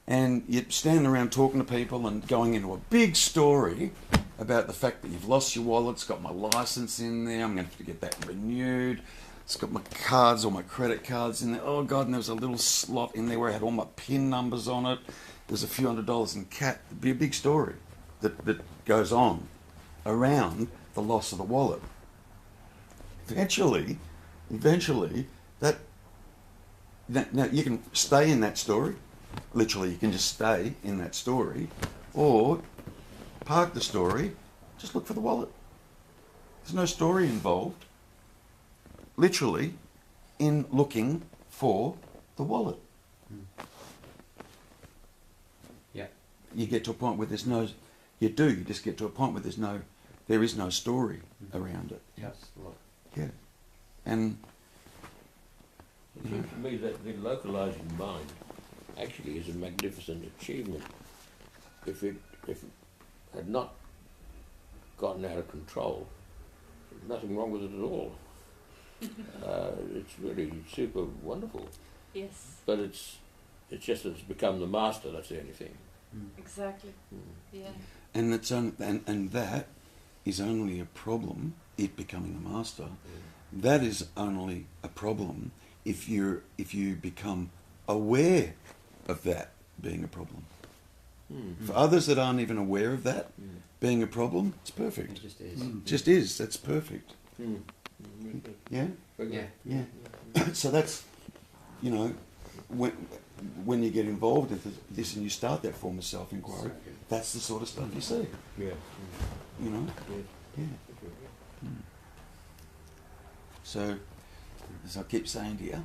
Speaker 4: And you're standing around talking to people and going into a big story about the fact that you've lost your wallet. It's got my license in there. I'm going to have to get that renewed. It's got my cards, all my credit cards in there. Oh, God, and there was a little slot in there where I had all my PIN numbers on it. There's a few $100 in cat. It'd be a big story that goes on around the loss of the wallet. Eventually, that now you can stay in that story. Literally, you can just stay in that story, or park the story, just look for the wallet. There's no story involved. Literally, in looking for the wallet.
Speaker 5: Yeah.
Speaker 4: You get to a point where there's no, you just get to a point where there is no story around it.
Speaker 6: Yes.
Speaker 4: Yeah. And
Speaker 6: It seems to me that the localising mind actually is a magnificent achievement. If it had not gotten out of control, there's nothing wrong with it at all. It's really super wonderful.
Speaker 1: Yes,
Speaker 6: But it's just that it's become the master, that's the only thing.
Speaker 1: exactly. Yeah.
Speaker 4: and it's and that is only a problem, it becoming a master. That is only a problem if you become aware of that being a problem. For others that aren't even aware of that being a problem, it's perfect.
Speaker 5: It just is.
Speaker 4: Just is. That's perfect. Yeah?
Speaker 5: Yeah.
Speaker 4: Yeah. So that's, you know, when you get involved in this and you start that form of self-inquiry, that's the sort of stuff you see.
Speaker 6: Yeah.
Speaker 4: You know?
Speaker 6: Yeah.
Speaker 4: Yeah. So, as I keep saying to you,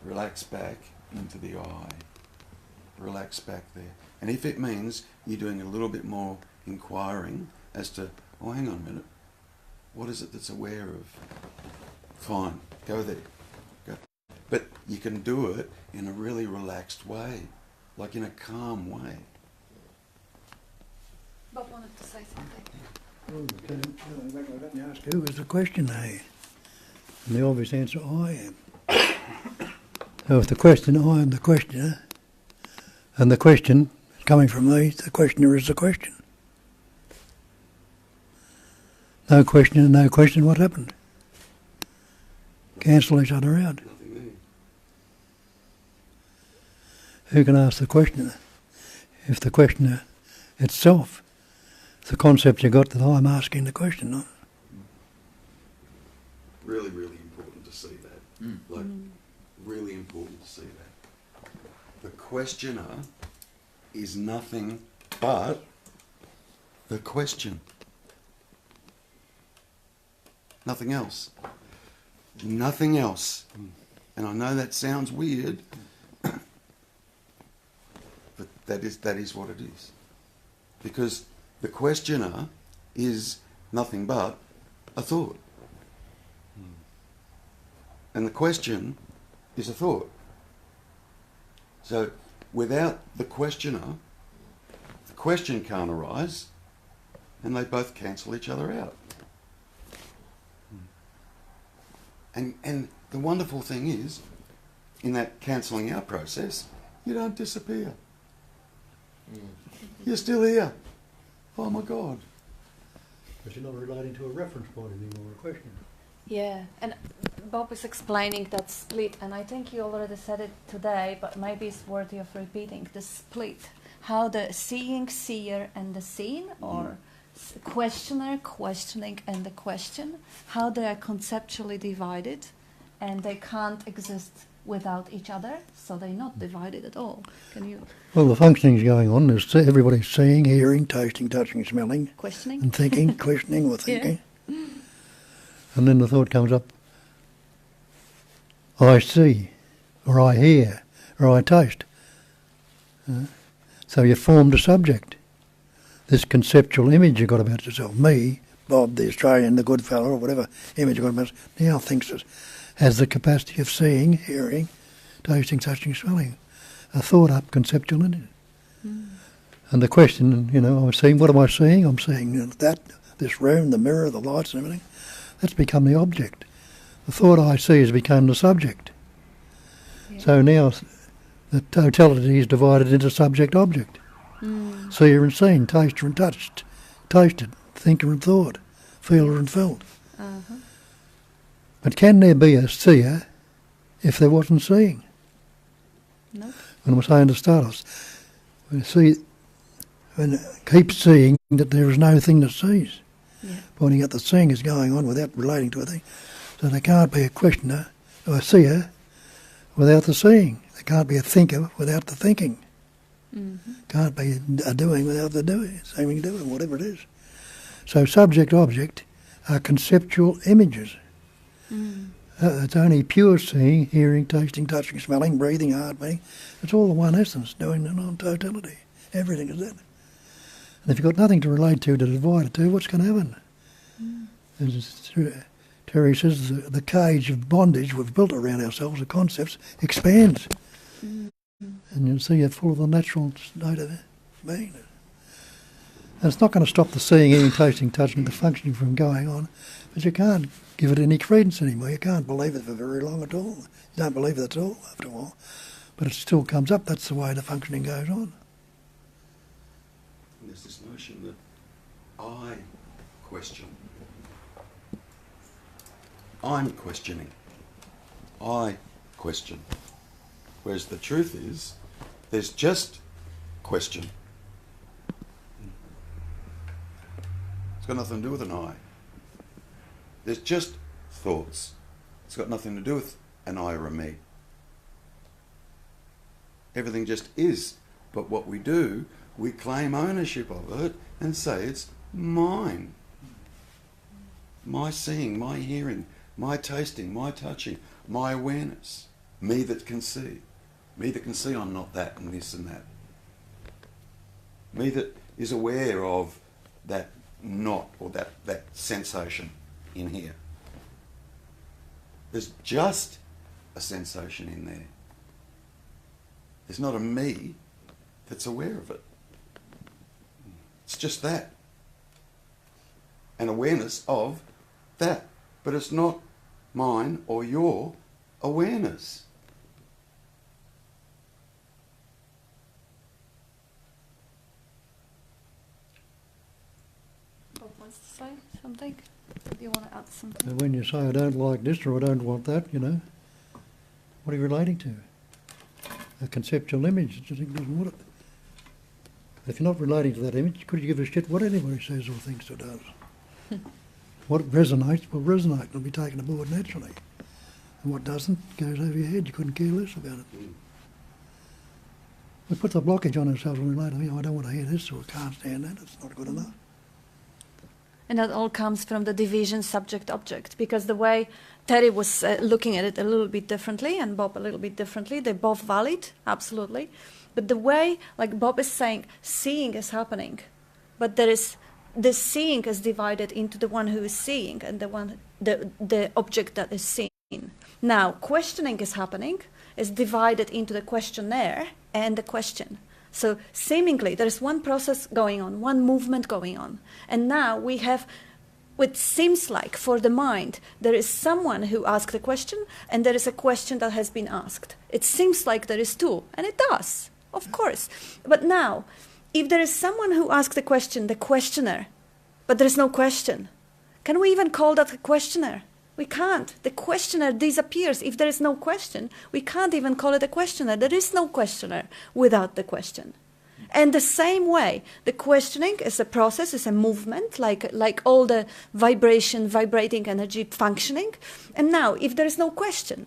Speaker 4: relax back into the eye. Relax back there. And if it means you're doing a little bit more inquiring as to, oh, hang on a minute, what is it that's aware of? Fine, go there. Go. But you can do it in a really relaxed way, like in a calm way.
Speaker 1: Bob wanted to say something.
Speaker 3: Let me ask, who is the questioner? And the obvious answer, I am. So if the question, I am the questioner, and the question coming from me, the questioner is the question. No questioner, no question, what happened? Cancel each other out.
Speaker 4: Nothing there.
Speaker 3: Who can ask the questioner? If the questioner itself, the concept you got that I'm asking the question on.
Speaker 4: Really, really important to see that. Like, really important to see that. The questioner is nothing but the question. Nothing else. Nothing else. And I know that sounds weird, but that is what it is. Because the questioner is nothing but a thought. And the question is a thought. So without the questioner, the question can't arise, and they both cancel each other out. And the wonderful thing is, in that cancelling out process, you don't disappear. You're still here. Oh my God.
Speaker 3: Because you're not relating to a reference point anymore, a question.
Speaker 1: Yeah, and Bob is explaining that split, and I think you already said it today, but maybe it's worthy of repeating, the split. How the seeing, seer, and the seen, or questioner, questioning, and the question, how they are conceptually divided, and they can't exist without each other, so they're not divided at all. Can you...
Speaker 3: Well, the functioning's going on. There's everybody's seeing, hearing, tasting, touching, smelling,
Speaker 1: Questioning?
Speaker 3: and thinking, questioning or thinking. And then the thought comes up, I see, or I hear, or I taste. So you formed a subject. This conceptual image you got about yourself, me, Bob, the Australian, the good fellow, or whatever image you got about yourself, now thinks it has the capacity of seeing, hearing, tasting, touching, smelling. A thought up conceptual in it. And the question, I'm seeing, what am I seeing? I'm seeing that, this room, the mirror, the lights and everything. That's become the object. The thought I see has become the subject. Yeah. So now the totality is divided into subject-object. Seer and seen, taster and touched, tasted, thinker and thought, feeler and felt. But can there be a seer if there wasn't seeing?
Speaker 1: No.
Speaker 3: When I was saying to start off, keep seeing that there is no thing that sees.
Speaker 1: Yeah.
Speaker 3: Pointing out that seeing is going on without relating to a thing. So there can't be a questioner or a seer without the seeing. There can't be a thinker without the thinking. Can't be a doing without the doing, seeming doing, whatever it is. So subject-object are conceptual images. It's only pure seeing, hearing, tasting, touching, smelling, breathing, heartbeating. It's all the one essence, doing the non-totality. Everything is that. And if you've got nothing to relate to divide it to, what's going to happen? As Terry says, the cage of bondage we've built around ourselves, the concepts, expands. And you'll see you're full of the natural state of being. And it's not going to stop the seeing, hearing, tasting, touching, the functioning from going on, but you can't give it any credence anymore. You can't believe it for very long at all. You don't believe it at all after a while. But it still comes up. That's the way the functioning goes on.
Speaker 4: There's this notion that I question. I'm questioning. I question. Whereas the truth is, there's just question. It's got nothing to do with an I. There's just thoughts. It's got nothing to do with an I or a me. Everything just is. But what we do, we claim ownership of it and say it's mine. My seeing, my hearing, my tasting, my touching, my awareness. Me that can see. Me that can see I'm not that and this and that. Me that is aware of that not, or that sensation in here. There's just a sensation in there. There's not a me that's aware of it. It's just that. An awareness of that. But it's not mine or your awareness.
Speaker 1: Bob wants to say something? Do you want to add something?
Speaker 3: And when you say I don't like this or I don't want that, what are you relating to? A conceptual image that you think doesn't want it. If you're not relating to that image, could you give a shit what anybody says or thinks or does? What resonates will resonate. It'll be taken aboard naturally. And what doesn't goes over your head. You couldn't care less about it. We put the blockage on ourselves when we relate. I don't want to hear this or I can't stand that. It's not good enough.
Speaker 1: And that all comes from the division subject-object, because the way Terry was looking at it a little bit differently and Bob a little bit differently, they're both valid, absolutely. But the way, like Bob is saying, seeing is happening, but there is this seeing is divided into the one who is seeing and the object that is seen. Now, questioning is happening, is divided into the questionnaire and the question. So seemingly there is one process going on, one movement going on. And now we have, what seems like for the mind, there is someone who asked a question and there is a question that has been asked. It seems like there is two, and it does, of course. But now, if there is someone who asked a question, the questioner, but there is no question, can we even call that a questioner? We can't. The questioner disappears. If there is no question, we can't even call it a questioner. There is no questioner without the question. And the same way, the questioning is a process, is a movement, like all the vibrating energy functioning. And now, if there is no question,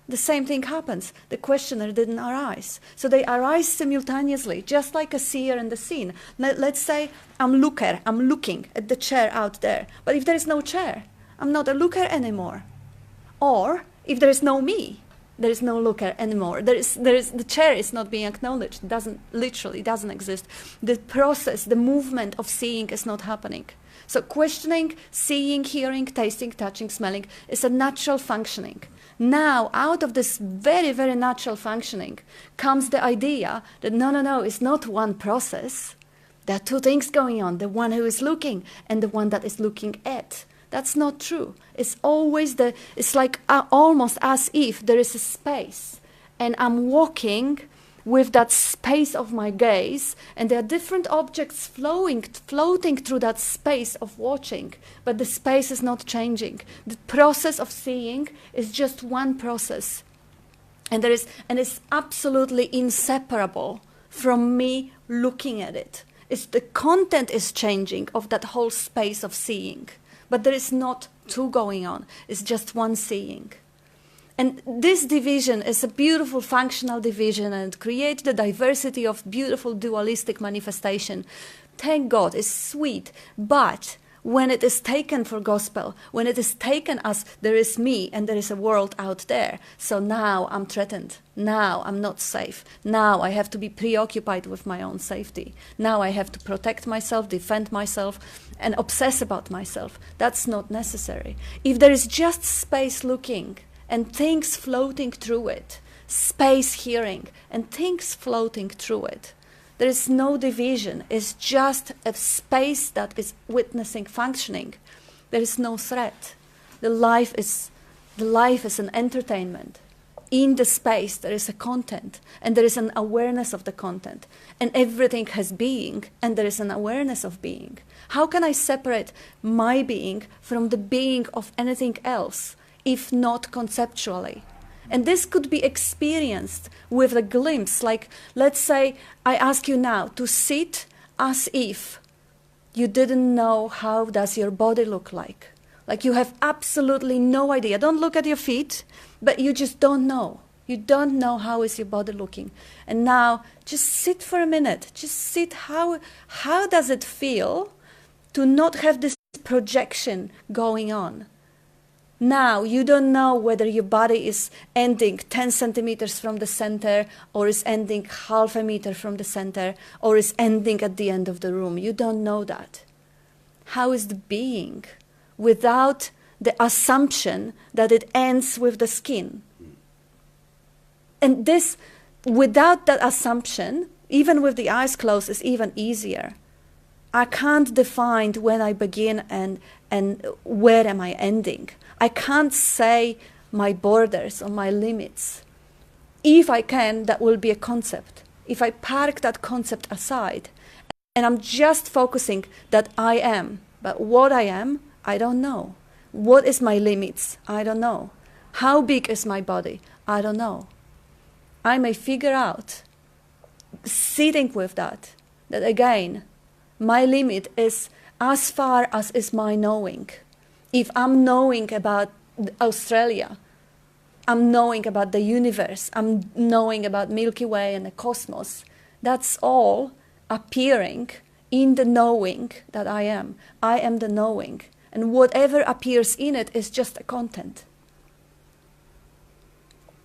Speaker 1: the same thing happens. The questioner didn't arise. So they arise simultaneously, just like a seer and the seen. Let's say I'm looking at the chair out there. But if there is no chair, I'm not a looker anymore. Or if there is no me, there is no looker anymore. The chair is not being acknowledged. It doesn't exist. The process, the movement of seeing is not happening. So questioning, seeing, hearing, tasting, touching, smelling is a natural functioning. Now, out of this very, very natural functioning comes the idea that no, it's not one process. There are two things going on, the one who is looking and the one that is looking at. That's not true. It's always it's like almost as if there is a space and I'm walking with that space of my gaze and there are different objects floating through that space of watching, but the space is not changing. The process of seeing is just one process. And it's absolutely inseparable from me looking at it. The content is changing of that whole space of seeing. But there is not two going on. It's just one seeing. And this division is a beautiful functional division and creates the diversity of beautiful dualistic manifestation. Thank God, it's sweet. But when it is taken for gospel, when it is taken as there is me and there is a world out there, so now I'm threatened. Now I'm not safe. Now I have to be preoccupied with my own safety. Now I have to protect myself, defend myself, and obsess about myself. That's not necessary. If there is just space looking and things floating through it, space hearing and things floating through it, there is no division. It's just a space that is witnessing functioning. There is no threat. The life is an entertainment. In the space there is a content and there is an awareness of the content. And everything has being and there is an awareness of being. How can I separate my being from the being of anything else, if not conceptually? And this could be experienced with a glimpse. Like, let's say I ask you now to sit as if you didn't know how does your body look like. Like you have absolutely no idea. Don't look at your feet, but you just don't know. You don't know how is your body looking. And now just sit for a minute. Just sit. How does it feel to not have this projection going on? Now, you don't know whether your body is ending 10 centimeters from the center or is ending half a meter from the center or is ending at the end of the room. You don't know that. How is the being without the assumption that it ends with the skin? And this, without that assumption, even with the eyes closed, is even easier. I can't define when I begin and where am I ending. I can't say my borders or my limits. If I can, that will be a concept. If I park that concept aside and I'm just focusing that I am, but what I am, I don't know. What is my limits? I don't know. How big is my body? I don't know. I may figure out, sitting with that again, my limit is as far as is my knowing. If I'm knowing about Australia, I'm knowing about the universe, I'm knowing about Milky Way and the cosmos, that's all appearing in the knowing that I am. I am the knowing. And whatever appears in it is just a content.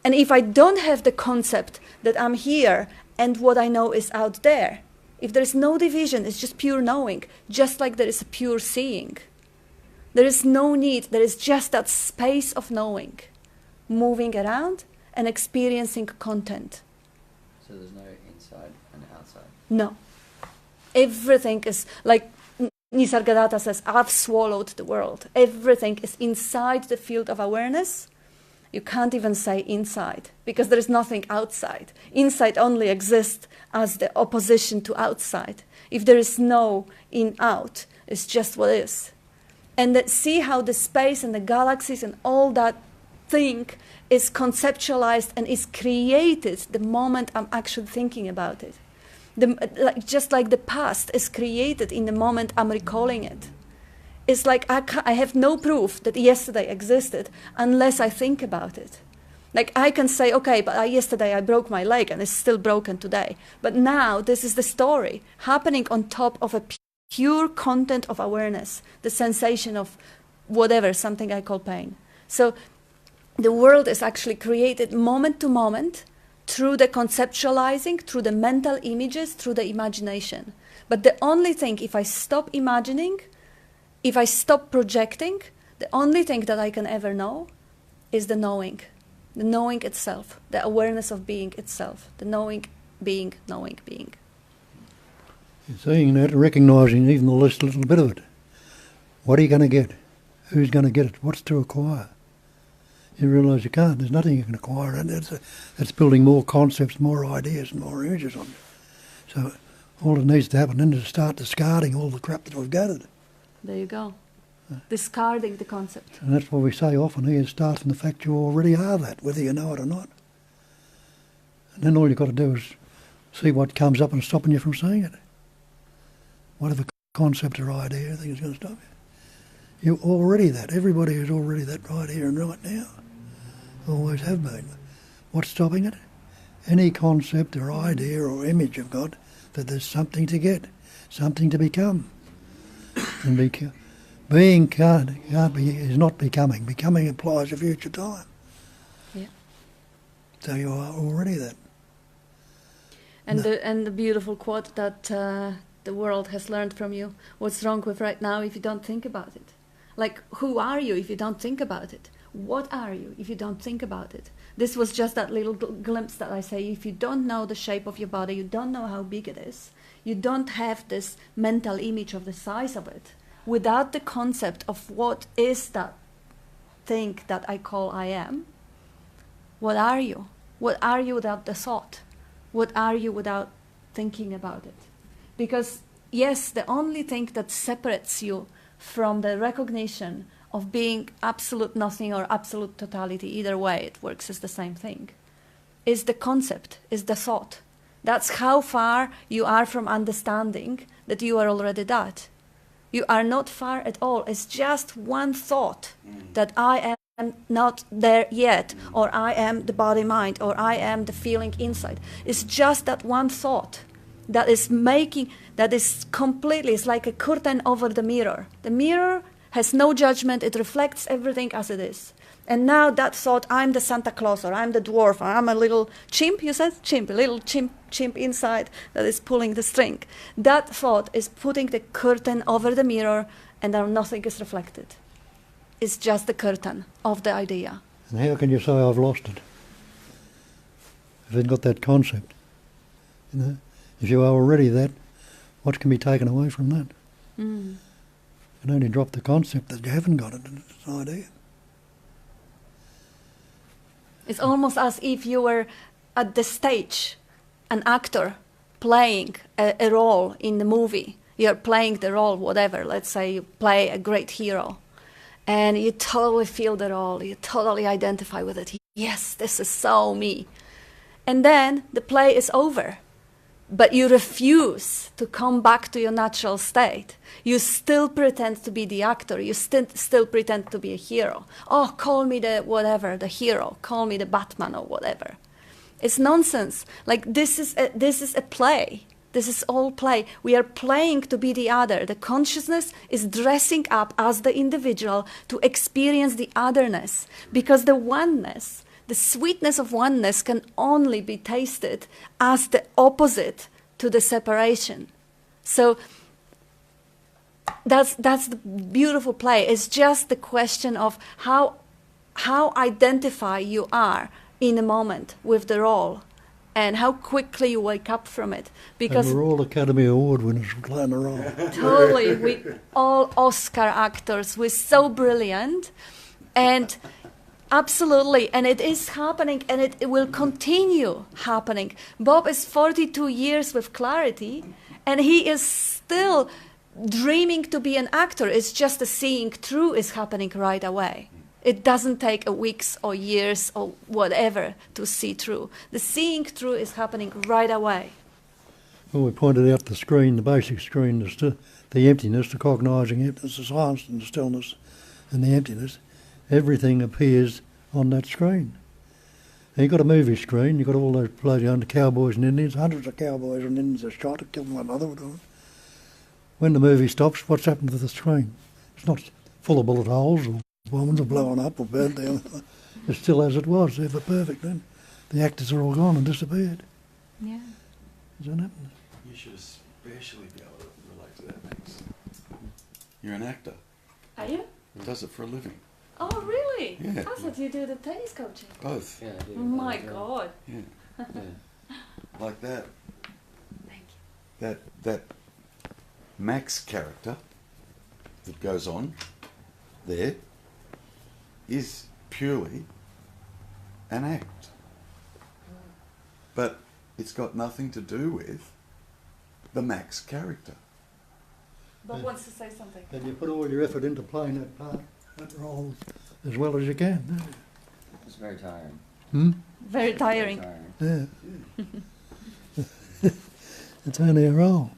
Speaker 1: And if I don't have the concept that I'm here and what I know is out there, if there is no division, it's just pure knowing, just like there is a pure seeing. There is no need, there is just that space of knowing, moving around and experiencing content.
Speaker 5: So there's no inside and outside?
Speaker 1: No. Everything is, like Nisargadatta says, I've swallowed the world. Everything is inside the field of awareness. You can't even say inside, because there is nothing outside. Inside only exists as the opposition to outside. If there is no in-out, it's just what is. And see how the space and the galaxies and all that thing is conceptualized and is created the moment I'm actually thinking about it. Just like the past is created in the moment I'm recalling it. It's like I have no proof that yesterday existed unless I think about it. Like I can say, okay, but yesterday I broke my leg and it's still broken today. But now this is the story happening on top of a pure content of awareness, the sensation of whatever, something I call pain. So the world is actually created moment to moment through the conceptualizing, through the mental images, through the imagination. But the only thing, if I stop imagining, if I stop projecting, the only thing that I can ever know is the knowing itself, the awareness of being itself, the knowing being.
Speaker 3: You're seeing that, recognising even the least little bit of it. What are you going to get? Who's going to get it? What's to acquire? You realise you can't. There's nothing you can acquire, and that's building more concepts, more ideas, and more images on you. So all that needs to happen then is to start discarding all the crap that we've gathered.
Speaker 1: There you go. Discarding the concept.
Speaker 3: And that's what we say often here, start from the fact you already are that, whether you know it or not. And then all you've got to do is see what comes up and stopping you from seeing it. Whatever concept or idea, anything is going to stop you. You're already that. Everybody is already that right here and right now. Always have been. What's stopping it? Any concept or idea or image you've got that there's something to get, something to become. And being can't be, is not becoming. Becoming implies a future time.
Speaker 1: Yeah.
Speaker 3: So you are already that.
Speaker 1: And the beautiful quote that the world has learned from you, what's wrong with right now if you don't think about it? Like, who are you if you don't think about it? What are you if you don't think about it? This was just that little glimpse that I say, if you don't know the shape of your body, you don't know how big it is, you don't have this mental image of the size of it, without the concept of what is that thing that I call I am, what are you? What are you without the thought? What are you without thinking about it? Because, yes, the only thing that separates you from the recognition of being absolute nothing or absolute totality, either way it works as the same thing, is the concept, is the thought. That's how far you are from understanding that you are already that. You are not far at all. It's just one thought that I am not there yet, or I am the body-mind, or I am the feeling inside. It's just that one thought that is completely, it's like a curtain over the mirror. The mirror has no judgment, it reflects everything as it is. And now that thought, I'm the Santa Claus, or I'm the dwarf, or I'm a little chimp, you said? Chimp, a little chimp inside that is pulling the string. That thought is putting the curtain over the mirror, and now nothing is reflected. It's just the curtain of the idea.
Speaker 3: And how can you say I've lost it? If you've got that concept. You know? If you are already that, what can be taken away from that? You can only drop the concept that you haven't got it, and it's an idea.
Speaker 1: It's almost as if you were at the stage, an actor playing a role in the movie. You're playing the role, whatever. Let's say you play a great hero. And you totally feel the role. You totally identify with it. Yes, this is so me. And then the play is over. But you refuse to come back to your natural state. You still pretend to be the actor. You still pretend to be a hero. Oh, call me the whatever, the hero. Call me the Batman or whatever. It's nonsense. Like this is a play. This is all play. We are playing to be the other. The consciousness is dressing up as the individual to experience the otherness. Because the oneness, the sweetness of oneness can only be tasted as the opposite to the separation. So that's the beautiful play. It's just the question of how identify you are in a moment with the role, and how quickly you wake up from it. Because
Speaker 3: and we're all Academy Award winners for playing a role.
Speaker 1: totally, we all Oscar actors. We're so brilliant, and absolutely, and it is happening, and it will continue happening. Bob is 42 years with Clarity, and he is still dreaming to be an actor. It's just the seeing through is happening right away. It doesn't take weeks or years or whatever to see through. The seeing through is happening right away.
Speaker 3: Well, we pointed out the screen, the basic screen, the emptiness, the cognising emptiness, the silence and the stillness and the emptiness. Everything appears on that screen. And you've got a movie screen, you've got all those bloody cowboys and Indians, hundreds of cowboys and Indians are shot to kill one another. When the movie stops, what's happened to the screen? It's not full of bullet holes or bombs are blowing up or burnt down. It's still as it was, ever perfect then. The actors are all gone and disappeared.
Speaker 1: Yeah.
Speaker 3: Is that happening?
Speaker 4: You should especially be able to relate to that, Max. You're an actor.
Speaker 1: Are you?
Speaker 4: Does it for a living.
Speaker 1: Oh, really?
Speaker 4: Yeah.
Speaker 1: I thought you do the tennis coaching.
Speaker 4: Both.
Speaker 6: Yeah, I do.
Speaker 1: Oh my God.
Speaker 4: Yeah.
Speaker 6: Yeah.
Speaker 4: Like that.
Speaker 1: Thank you.
Speaker 4: That Max character that goes on there is purely an act. But it's got nothing to do with the Max character.
Speaker 1: Bob wants to say something.
Speaker 3: And you put all your effort into playing that part, that role, as well as you can, don't you?
Speaker 5: It's very tiring.
Speaker 3: Hmm?
Speaker 1: Very tiring.
Speaker 3: Yeah. It's only a role.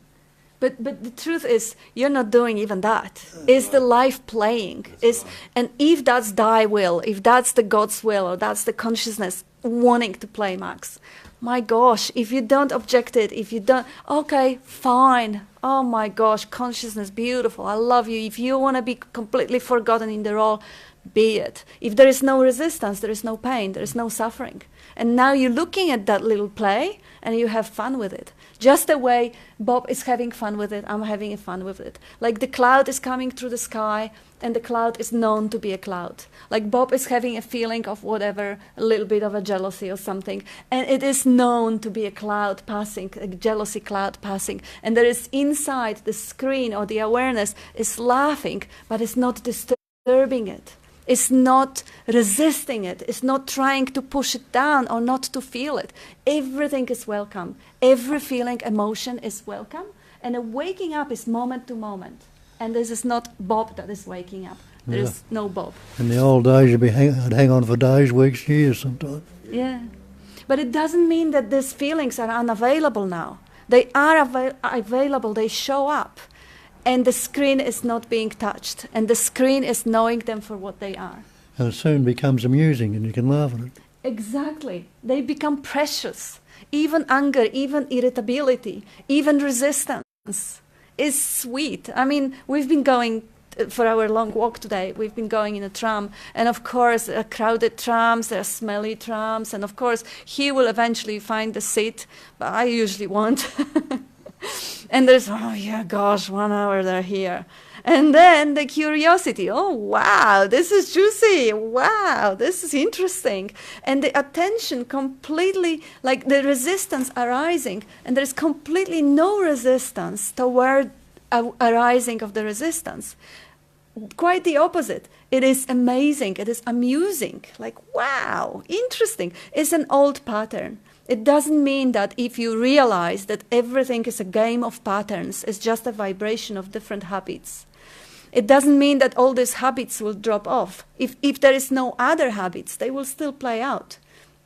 Speaker 1: But the truth is, you're not doing even that. It's the life playing. And if that's thy will, if that's the God's will, or that's the consciousness wanting to play Max, my gosh, if you don't object it, if you don't, okay, fine. Oh my gosh, consciousness, beautiful. I love you. If you want to be completely forgotten in the role, be it. If there is no resistance, there is no pain, there is no suffering. And now you're looking at that little play and you have fun with it. Just the way Bob is having fun with it, I'm having fun with it. Like the cloud is coming through the sky and the cloud is known to be a cloud. Like Bob is having a feeling of whatever, a little bit of a jealousy or something. And it is known to be a cloud passing, a jealousy cloud passing. And there is inside the screen or the awareness is laughing, but it's not disturbing it. It's not resisting it. It's not trying to push it down or not to feel it. Everything is welcome. Every feeling, emotion is welcome. And a waking up is moment to moment. And this is not Bob that is waking up. There is no Bob. In
Speaker 3: the old days, I'd hang on for days, weeks, years sometimes.
Speaker 1: Yeah. But it doesn't mean that these feelings are unavailable now. They are available. They show up. And the screen is not being touched. And the screen is knowing them for what they are.
Speaker 3: And it soon becomes amusing and you can laugh at it.
Speaker 1: Exactly. They become precious. Even anger, even irritability, even resistance is sweet. I mean, we've been going for our long walk today. We've been going in a tram. And of course, there are crowded trams, there are smelly trams. And of course, he will eventually find the seat, but I usually won't. And there's, oh yeah, gosh, 1 hour they're here. And then the curiosity, oh wow, this is juicy, wow, this is interesting. And the attention completely, like the resistance arising, and there's completely no resistance toward arising of the resistance. Quite the opposite. It is amazing, it is amusing, like wow, interesting. It's an old pattern. It doesn't mean that if you realize that everything is a game of patterns, it's just a vibration of different habits. It doesn't mean that all these habits will drop off. If there is no other habits, they will still play out.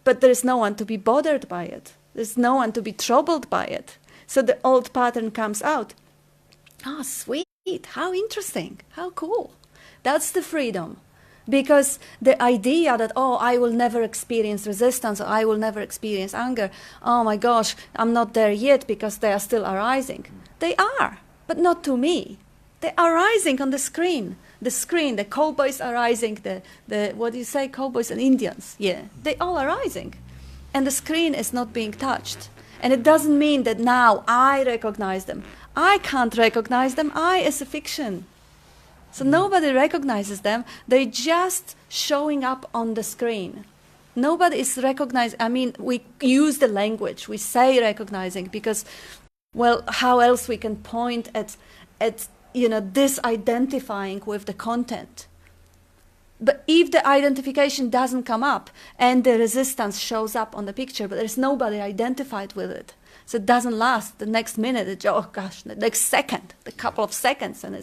Speaker 1: But there is no one to be bothered by it. There's no one to be troubled by it. So the old pattern comes out. Ah, sweet, how interesting, how cool. That's the freedom. Because the idea that, oh, I will never experience resistance, or I will never experience anger, oh my gosh, I'm not there yet because they are still arising. They are, but not to me. They are arising on the screen. The screen, the cowboys are rising, the what do you say, cowboys and Indians, yeah, they all are rising. And the screen is not being touched. And it doesn't mean that now I recognize them. I can't recognize them, I as a fiction. So nobody recognizes them, they're just showing up on the screen. Nobody is recognized. I mean, we use the language, we say recognizing, because, well, how else we can point at this identifying with the content. But if the identification doesn't come up and the resistance shows up on the picture, but there's nobody identified with it, so it doesn't last the next minute, the next second, the couple of seconds, and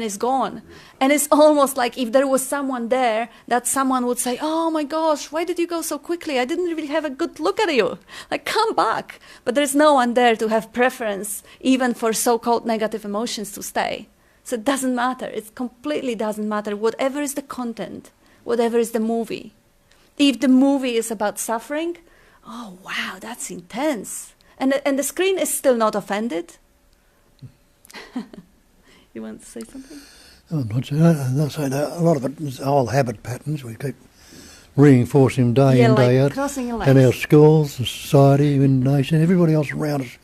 Speaker 1: it's gone. And it's almost like if there was someone there, that someone would say, oh my gosh, why did you go so quickly? I didn't really have a good look at you. Like, come back. But there's no one there to have preference, even for so-called negative emotions to stay. So it doesn't matter. It completely doesn't matter. Whatever is the content, whatever is the movie. If the movie is about suffering, oh wow, that's intense. And the screen is still not offended. You want to say something?
Speaker 3: I'm not saying that. A lot of it is old habit patterns. We keep reinforcing them day in, day out.
Speaker 1: Crossing your legs.
Speaker 3: And our schools, the society, even nation, everybody else around us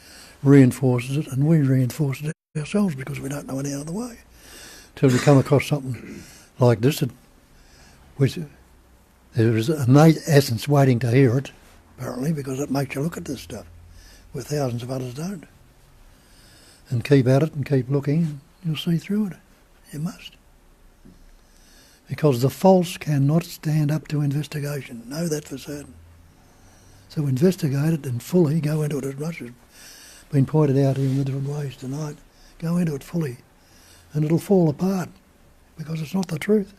Speaker 3: reinforces it, and we reinforce it ourselves because we don't know any other way. Till we come across something like this, which there is an innate essence waiting to hear it, apparently, because it makes you look at this stuff where thousands of others don't. And keep at it and keep looking, and you'll see through it. You must. Because the false cannot stand up to investigation. Know that for certain. So investigate it and fully go into it, as much as been pointed out in the different ways tonight. Go into it fully, and it'll fall apart because it's not the truth.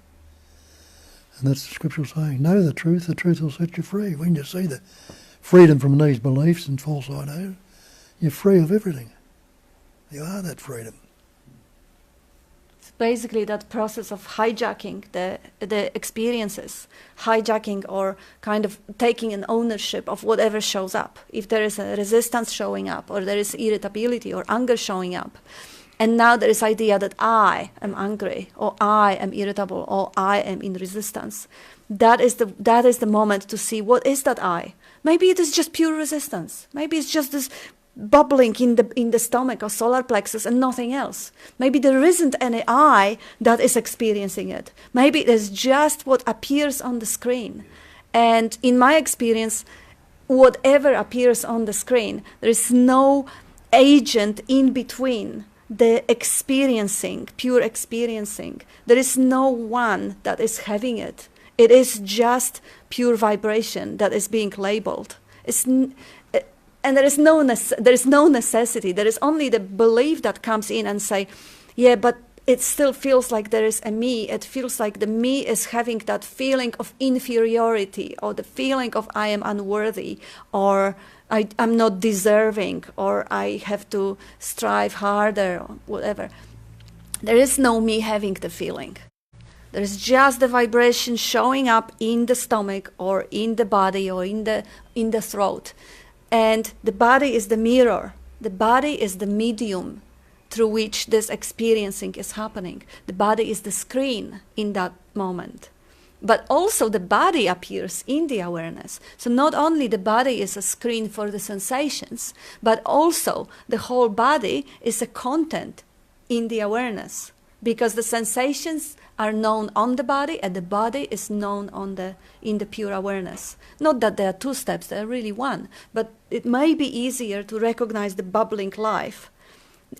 Speaker 3: And that's the scriptural saying, know the truth will set you free. When you see the freedom from these beliefs and false ideas, you're free of everything. You are that freedom.
Speaker 1: It's basically that process of hijacking the experiences, hijacking or kind of taking an ownership of whatever shows up. If there is a resistance showing up, or there is irritability or anger showing up, and now there is idea that I am angry, or I am irritable, or I am in resistance. That is the moment to see what is that I. Maybe it is just pure resistance. Maybe it's just this bubbling in the stomach or solar plexus and nothing else. Maybe there isn't any I that is experiencing it. Maybe it is just what appears on the screen. And in my experience, whatever appears on the screen, there is no agent in between the experiencing, pure experiencing. There is no one that is having it. It is just pure vibration that is being labeled. And there is no necessity. There is only the belief that comes in and say, yeah, but it still feels like there is a me. It feels like the me is having that feeling of inferiority, or the feeling of I am unworthy, or I'm not deserving, or I have to strive harder, or whatever. There is no me having the feeling. There is just the vibration showing up in the stomach, or in the body, or in the throat. And the body is the mirror. The body is the medium through which this experiencing is happening. The body is the screen in that moment. But also the body appears in the awareness. So not only the body is a screen for the sensations, but also the whole body is a content in the awareness. Because the sensations are known on the body, and the body is known in the pure awareness. Not that there are two steps, there are really one, but it may be easier to recognize the bubbling life.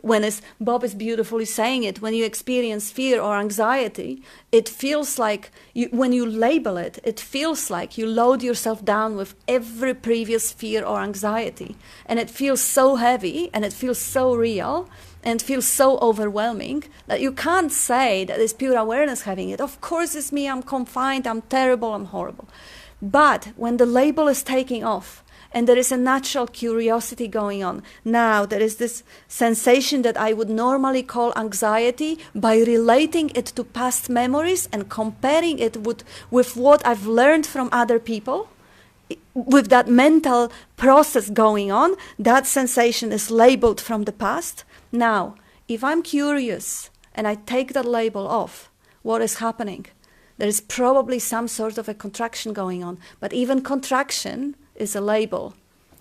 Speaker 1: When, as Bob is beautifully saying it, when you experience fear or anxiety, it feels like, when you label it, it feels like you load yourself down with every previous fear or anxiety. And it feels so heavy, and it feels so real, and feels so overwhelming that you can't say that it's pure awareness having it. Of course it's me, I'm confined, I'm terrible, I'm horrible. But when the label is taking off, and there is a natural curiosity going on, now there is this sensation that I would normally call anxiety, by relating it to past memories and comparing it with what I've learned from other people. With that mental process going on, that sensation is labeled from the past. Now, if I'm curious and I take that label off, what is happening. There is probably some sort of a contraction going on, but even contraction is a label.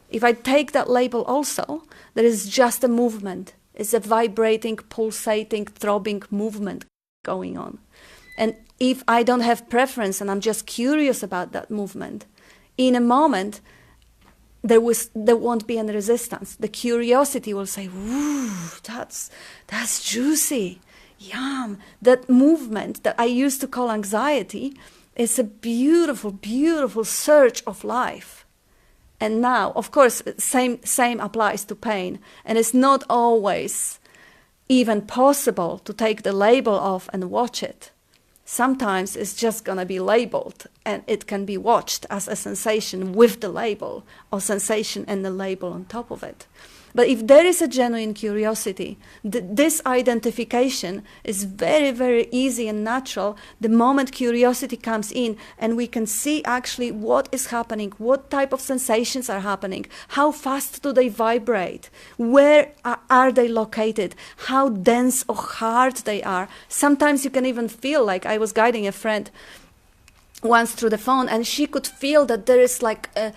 Speaker 1: If I take that label also, there is just a movement. It's a vibrating, pulsating, throbbing movement going on. And if I don't have preference and I'm just curious about that movement, in a moment, there won't be any resistance. The curiosity will say, "Ooh, that's juicy, yum." That movement that I used to call anxiety is a beautiful, beautiful surge of life. And now, of course, same applies to pain. And it's not always even possible to take the label off and watch it. Sometimes it's just going to be labeled and it can be watched as a sensation with the label or sensation and the label on top of it. But if there is a genuine curiosity, this identification is very, very easy and natural the moment curiosity comes in and we can see actually what is happening, what type of sensations are happening, how fast do they vibrate, where are they located, how dense or hard they are. Sometimes you can even feel, like I was guiding a friend once through the phone, and she could feel that there is like an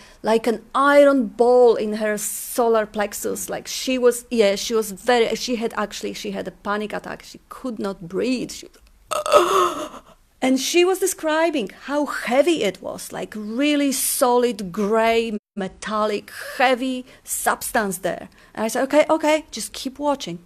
Speaker 1: iron ball in her solar plexus. Like she had a panic attack. She could not breathe. And she was describing how heavy it was, like really solid, gray, metallic, heavy substance there. And I said, okay, just keep watching.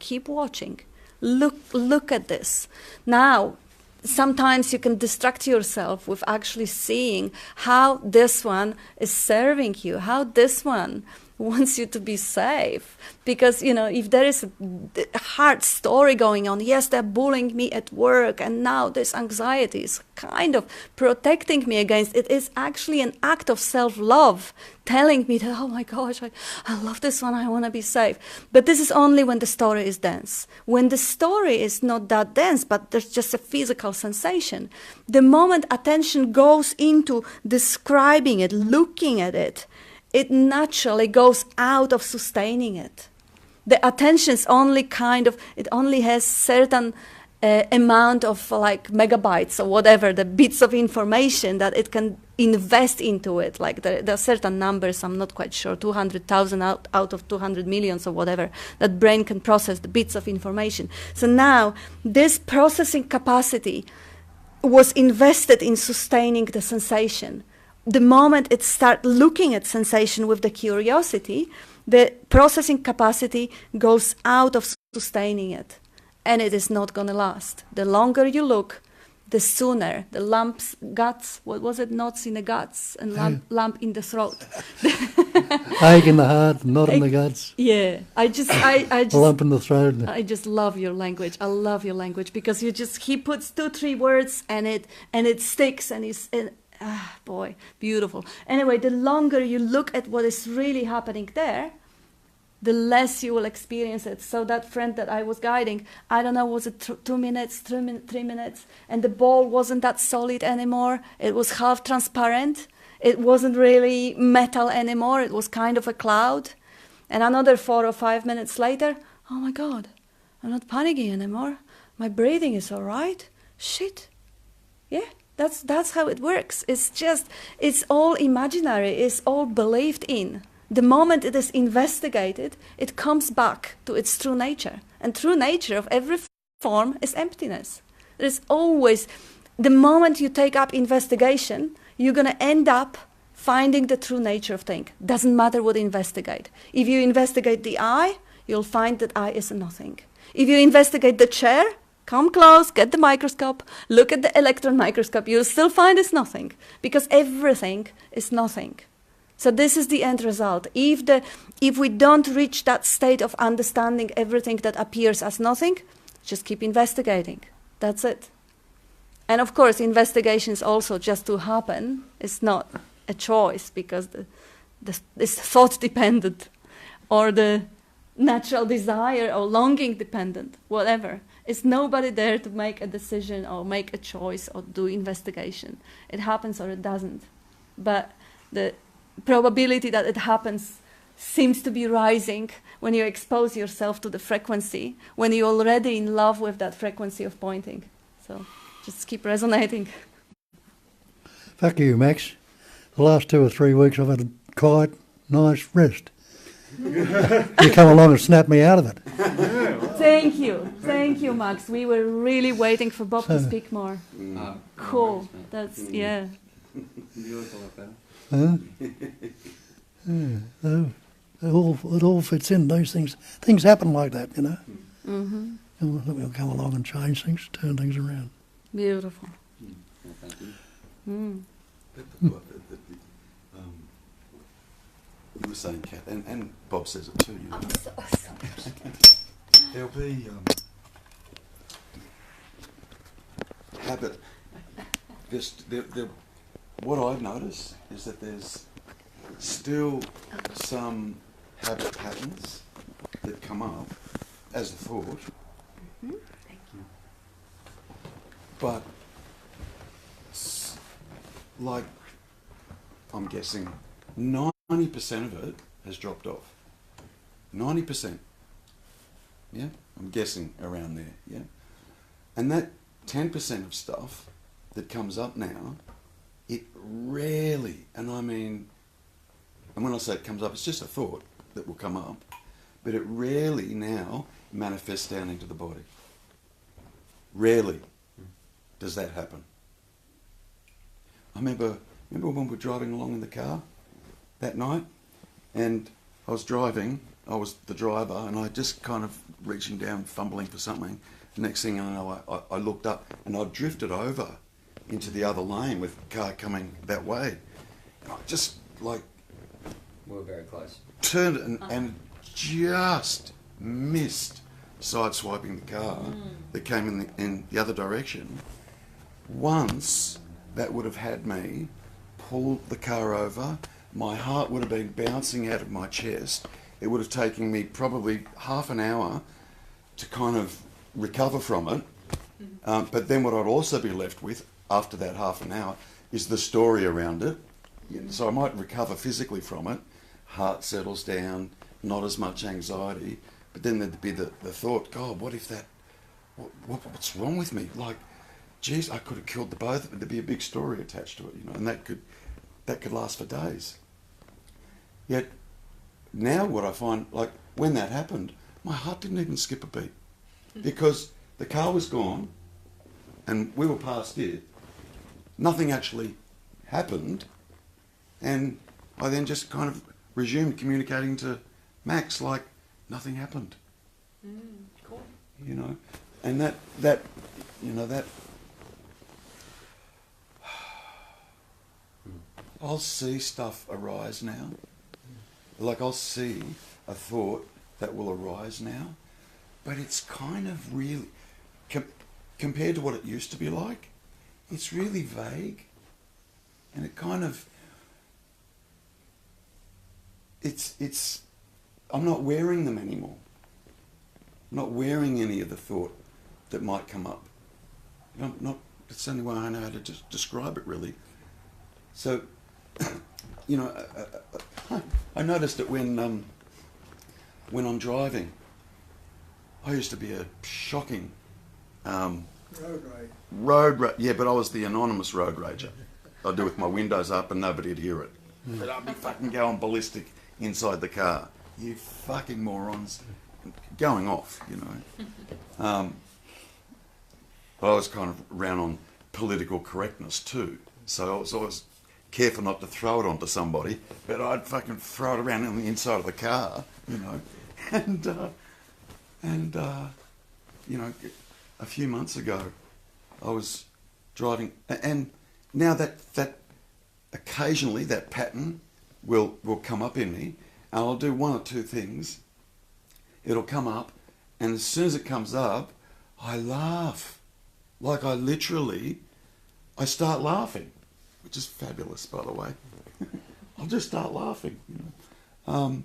Speaker 1: Look at this. Now, sometimes you can distract yourself with actually seeing how this one is serving you, how this one wants you to be safe. Because, if there is a hard story going on, yes, they're bullying me at work, and now this anxiety is kind of protecting me against it. Is actually an act of self-love, telling me that, oh my gosh, I love this one, I want to be safe. But this is only when the story is dense. When the story is not that dense, but there's just a physical sensation, the moment attention goes into describing it, looking at it, it naturally goes out of sustaining it. The attention's only it only has certain amount of like megabytes or whatever, the bits of information that it can invest into it. Like there are certain numbers, I'm not quite sure, 200,000 out of 200 millions or whatever, that brain can process the bits of information. So now this processing capacity was invested in sustaining the sensation. The moment it starts looking at sensation with the curiosity, the processing capacity goes out of sustaining it. And it is not going to last. The longer you look, the sooner the lumps, guts, what was it, knots in the guts and lump in the throat.
Speaker 3: Ache in the heart, knot in the guts.
Speaker 1: Yeah, I just
Speaker 3: lump in the throat.
Speaker 1: I just love your language. I love your language because he puts 2-3 words and it sticks and boy, beautiful. Anyway, the longer you look at what is really happening there, the less you will experience it. So that friend that I was guiding, I don't know, was it 2 minutes, 3 minutes, and the ball wasn't that solid anymore. It was half transparent. It wasn't really metal anymore. It was kind of a cloud. And another 4 or 5 minutes later, oh my God, I'm not panicking anymore. My breathing is all right. Shit. Yeah. That's how it works. It's all imaginary. It's all believed in. The moment it is investigated, it comes back to its true nature. And true nature of every form is emptiness. There's always, the moment you take up investigation, you're going to end up finding the true nature of things. Doesn't matter what you investigate. If you investigate the eye, you'll find that eye is nothing. If you investigate the chair, come close, get the microscope, look at the electron microscope, you'll still find it's nothing, because everything is nothing. So this is the end result. If we don't reach that state of understanding everything that appears as nothing, just keep investigating. That's it. And of course, investigations also just to happen is not a choice, because it's thought dependent, or the natural desire or longing dependent, whatever. It's nobody there to make a decision or make a choice or do investigation. It happens or it doesn't. But the probability that it happens seems to be rising when you expose yourself to the frequency, when you're already in love with that frequency of pointing. So just keep resonating.
Speaker 3: Fuck you, Max. The last 2 or 3 weeks I've had a quiet, nice rest. You come along and snap me out of it.
Speaker 1: Thank you, Max. We were really waiting for Bob to speak more. Cool. That's
Speaker 5: Beautiful,
Speaker 3: Huh? Yeah, it all fits in. Those things happen like that, you know.
Speaker 1: Mm-hmm.
Speaker 3: And we'll come along and change things, turn things around.
Speaker 1: Beautiful.
Speaker 5: Well, thank you.
Speaker 1: Mm.
Speaker 4: You were saying, Kat, and Bob says it too, you know. There'll be habit. What I've noticed is that there's still some habit patterns that come up as a thought. But, like, I'm guessing 90% of it has dropped off. 90%. Yeah? I'm guessing around there, yeah? And that 10% of stuff that comes up now, it rarely, and I mean, and when I say it comes up, it's just a thought that will come up, but it rarely now manifests down into the body. Rarely does that happen. I remember when we were driving along in the car that night, and I was driving, I was the driver, and I just kind of reaching down, fumbling for something. The next thing I know, I looked up, and I drifted over into the other lane with the car coming that way. And I just, like...
Speaker 5: We're very close.
Speaker 4: Turned and just missed sideswiping the car that came in the other direction. Once, that would have had me pull the car over, my heart would have been bouncing out of my chest. It would have taken me probably half an hour to kind of recover from it. But then what I'd also be left with after that half an hour is the story around it. So I might recover physically from it, heart settles down, not as much anxiety, but then there'd be the thought, God, what if that, what's wrong with me? Like, geez, I could have killed the both of them. There'd be a big story attached to it, you know, and that could last for days. Yet now what I find, like when that happened, my heart didn't even skip a beat because the car was gone and we were past it. Nothing actually happened, and I then just kind of resumed communicating to Max like nothing happened.
Speaker 1: Cool.
Speaker 4: You know, and that you know that I'll see stuff arise now. Like I'll see a thought that will arise now, but it's kind of really compared to what it used to be like. It's really vague, and it kind of it's I'm not wearing them anymore. I'm not wearing any of the thought that might come up. It's the only way I know how to describe it, really. So, you know, I noticed it when I'm driving. I used to be a shocking road rage. Yeah, but I was the anonymous road rager. I'd do it with my windows up and nobody'd hear it. But I'd be fucking going ballistic inside the car. You fucking morons. Going off, you know. But I was kind of around on political correctness too. So I was always careful not to throw it onto somebody, but I'd fucking throw it around on the inside of the car, you know. And you know, a few months ago, I was driving, and now that occasionally that pattern will come up in me, and I'll do one or two things. It'll come up, and as soon as it comes up, I laugh. Like I start laughing, which is fabulous, by the way. I'll just start laughing, you know.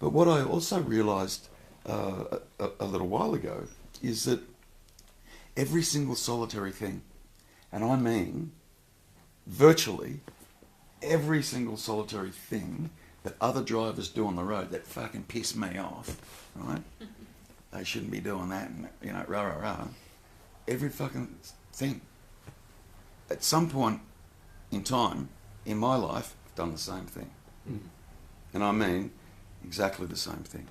Speaker 4: But what I also realised a little while ago is that every single solitary thing, and I mean virtually every single solitary thing that other drivers do on the road that fucking piss me off, right? They shouldn't be doing that, and you know, rah rah rah. Every fucking thing at some point in time in my life, I've done the same thing. And I mean exactly the same thing.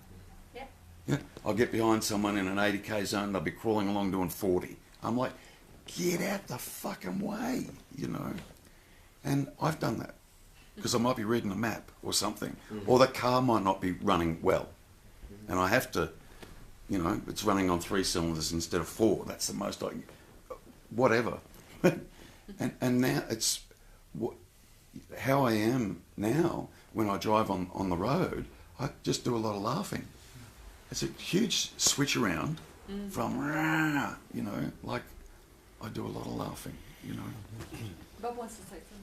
Speaker 4: Yeah, I'll get behind someone in an 80k zone, they'll be crawling along doing 40. I'm like, get out the fucking way, you know. And I've done that because I might be reading a map or something, or the car might not be running well, and I have to, you know, it's running on 3 cylinders instead of 4. That's the most I can, whatever. and now it's how I am now when I drive on the road. I just do a lot of laughing. It's a huge switch around from, rah, you know, like I do a lot of laughing, you know.
Speaker 1: Bob wants to say something.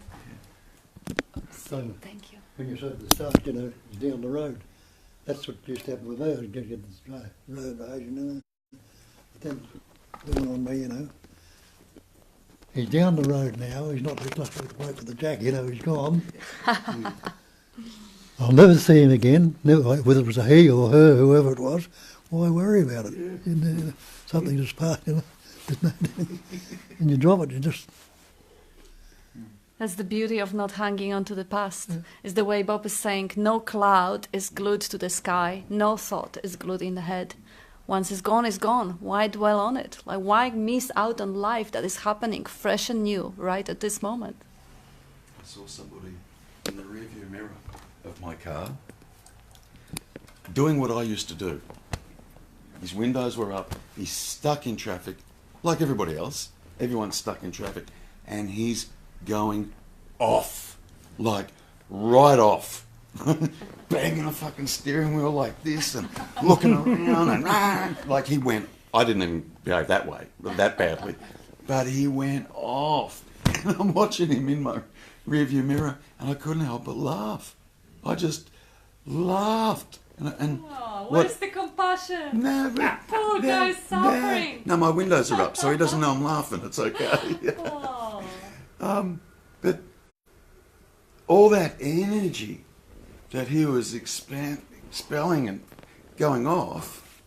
Speaker 3: So
Speaker 1: Thank you.
Speaker 3: when you said at the start, you know, he's down the road. That's what used to happen with me. I was going to get this road rage, you know. But then it went on me, you know. He's down the road now. He's not lucky to wait for the jack, you know. He's gone. I'll never see him again. Never, whether it was a he or her, whoever it was. Why worry about it? You know, something just passed, you know. And you drop it, you just...
Speaker 1: That's the beauty of not hanging on to the past. Is the way Bob is saying, no cloud is glued to the sky, no thought is glued in the head. Once it's gone, it's gone. Why dwell on it? Like, why miss out on life that is happening fresh and new right at this moment?
Speaker 4: I saw somebody in the rearview mirror of my car doing what I used to do. His windows were up, he's stuck in traffic, like everybody else. Everyone's stuck in traffic, and he's going off, like right off, banging a fucking steering wheel like this and looking around and like he went. I didn't even behave that way, that badly, but he went off. And I'm watching him in my rearview mirror, and I couldn't help but laugh. I just laughed. And
Speaker 1: Oh, where's the compassion?
Speaker 4: no,
Speaker 1: Poor guy's suffering.
Speaker 4: No, my windows are up, so he doesn't know I'm laughing. It's okay.
Speaker 1: Oh.
Speaker 4: But all that energy that he was expelling and going off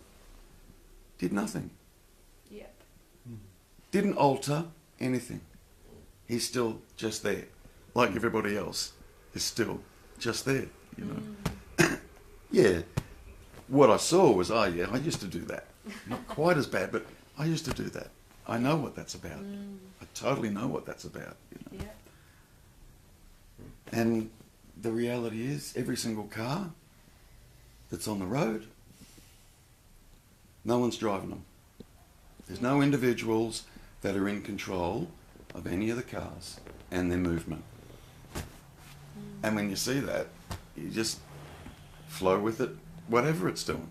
Speaker 4: did nothing.
Speaker 1: Yep.
Speaker 4: Didn't alter anything. He's still just there, like everybody else is still just there, you know. Yeah, what I saw was, oh yeah, I used to do that. Not quite as bad, but I used to do that. I know what that's about. I totally know what that's about, you know.
Speaker 1: Yep.
Speaker 4: And the reality is, every single car that's on the road, no one's driving them. There's no individuals that are in control of any of the cars and their movement. And when you see that, you just flow with it, whatever it's doing.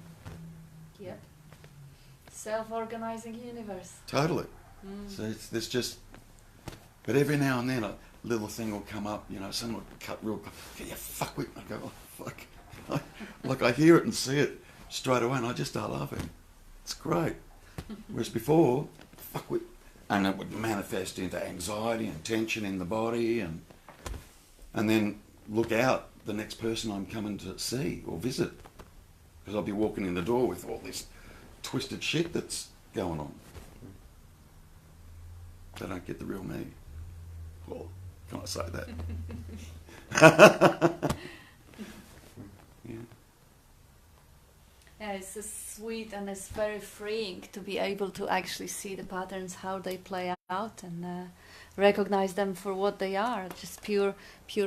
Speaker 1: Yep. Self-organizing universe.
Speaker 4: Totally. So there's just, but every now and then a little thing will come up, you know, someone will cut real quick. Yeah, fuck it. I go, oh, fuck. Like I hear it and see it straight away, and I just start laughing. It's great. Whereas before, fuck it, and it would manifest into anxiety and tension in the body, and then look out the next person I'm coming to see or visit, because I'll be walking in the door with all this twisted shit that's going on. They don't get the real me. Well, can I say that? Yeah.
Speaker 1: Yeah, it's so sweet and it's very freeing to be able to actually see the patterns, how they play out, and recognize them for what they are, just pure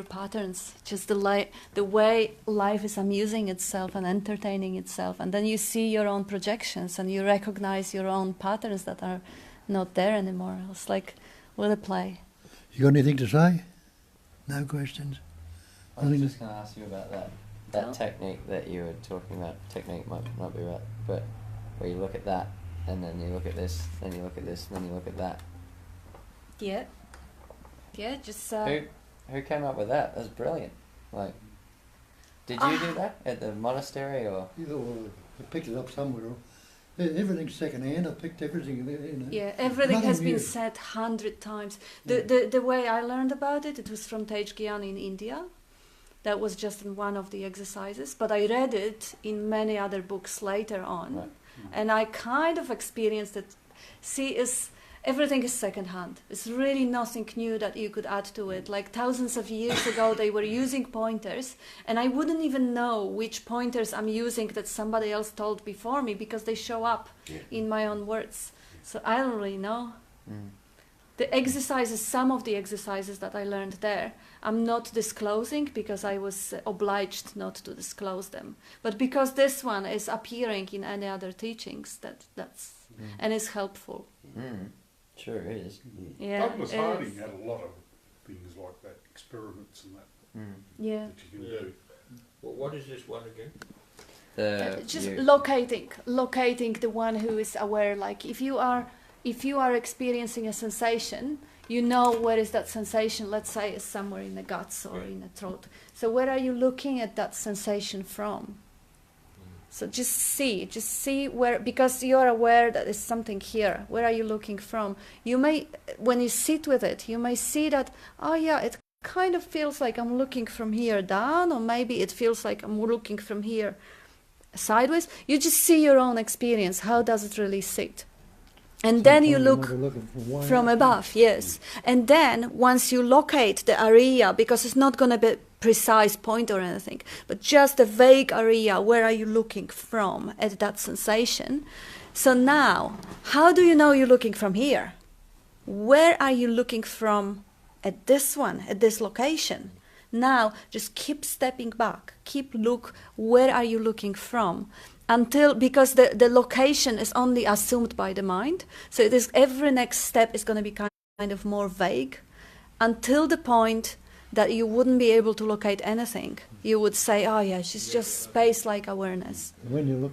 Speaker 1: patterns. Just the way life is amusing itself and entertaining itself, and then you see your own projections and you recognize your own patterns that are not there anymore. It's like, what a play.
Speaker 3: You got anything to say? No questions?
Speaker 5: I was just going to ask you about that technique that you were talking about. Technique might not be right, but where you look at that, and then you look at this, then you look at this, then you look at that.
Speaker 1: Yeah. Yeah, just...
Speaker 5: Who came up with that? That's brilliant. Like, did you do that at the monastery, or...?
Speaker 3: Yeah, well, I picked it up somewhere. Everything's second hand. I picked everything, you know.
Speaker 1: Yeah, everything
Speaker 3: Nothing
Speaker 1: has been
Speaker 3: new.
Speaker 1: said 100 times. The way I learned about it, it was from Tej Gyan in India. That was just in one of the exercises, but I read it in many other books later on,
Speaker 5: Right.
Speaker 1: and I kind of experienced it. See, everything is secondhand. It's really nothing new that you could add to it. Like thousands of years ago, they were using pointers, and I wouldn't even know which pointers I'm using that somebody else told before me because they show up in my own words. So I don't really know. The exercises, some of the exercises that I learned there, I'm not disclosing because I was obliged not to disclose them. But because this one is appearing in any other teachings, that's and is helpful.
Speaker 5: Sure is.
Speaker 1: Yeah,
Speaker 2: Douglas
Speaker 1: it
Speaker 2: Harding
Speaker 1: is.
Speaker 2: had a lot of things like that, experiments and that,
Speaker 1: Yeah.
Speaker 2: that you can do.
Speaker 6: Well, what is this one again?
Speaker 1: Just
Speaker 5: You-
Speaker 1: locating the one who is aware. Like if you are experiencing a sensation, you know where is that sensation. Let's say it's somewhere in the guts or in the throat. So where are you looking at that sensation from? So just see where, because you're aware that there's something here. Where are you looking from? You may, when you sit with it, you may see that, oh yeah, it kind of feels like I'm looking from here down, or maybe it feels like I'm looking from here sideways. You just see your own experience. How does it really sit? And then you look from above, yes. And then once you locate the area, because it's not going to be precise point or anything, but just a vague area, where are you looking from at that sensation? So now, how do you know you're looking from here? Where are you looking from at this one, at this location? Now, just keep stepping back, keep look, where are you looking from? Until, because the location is only assumed by the mind, so it is, every next step is going to be kind of more vague, until the point that you wouldn't be able to locate anything. You would say, oh yeah, it's just space-like awareness.
Speaker 3: When you're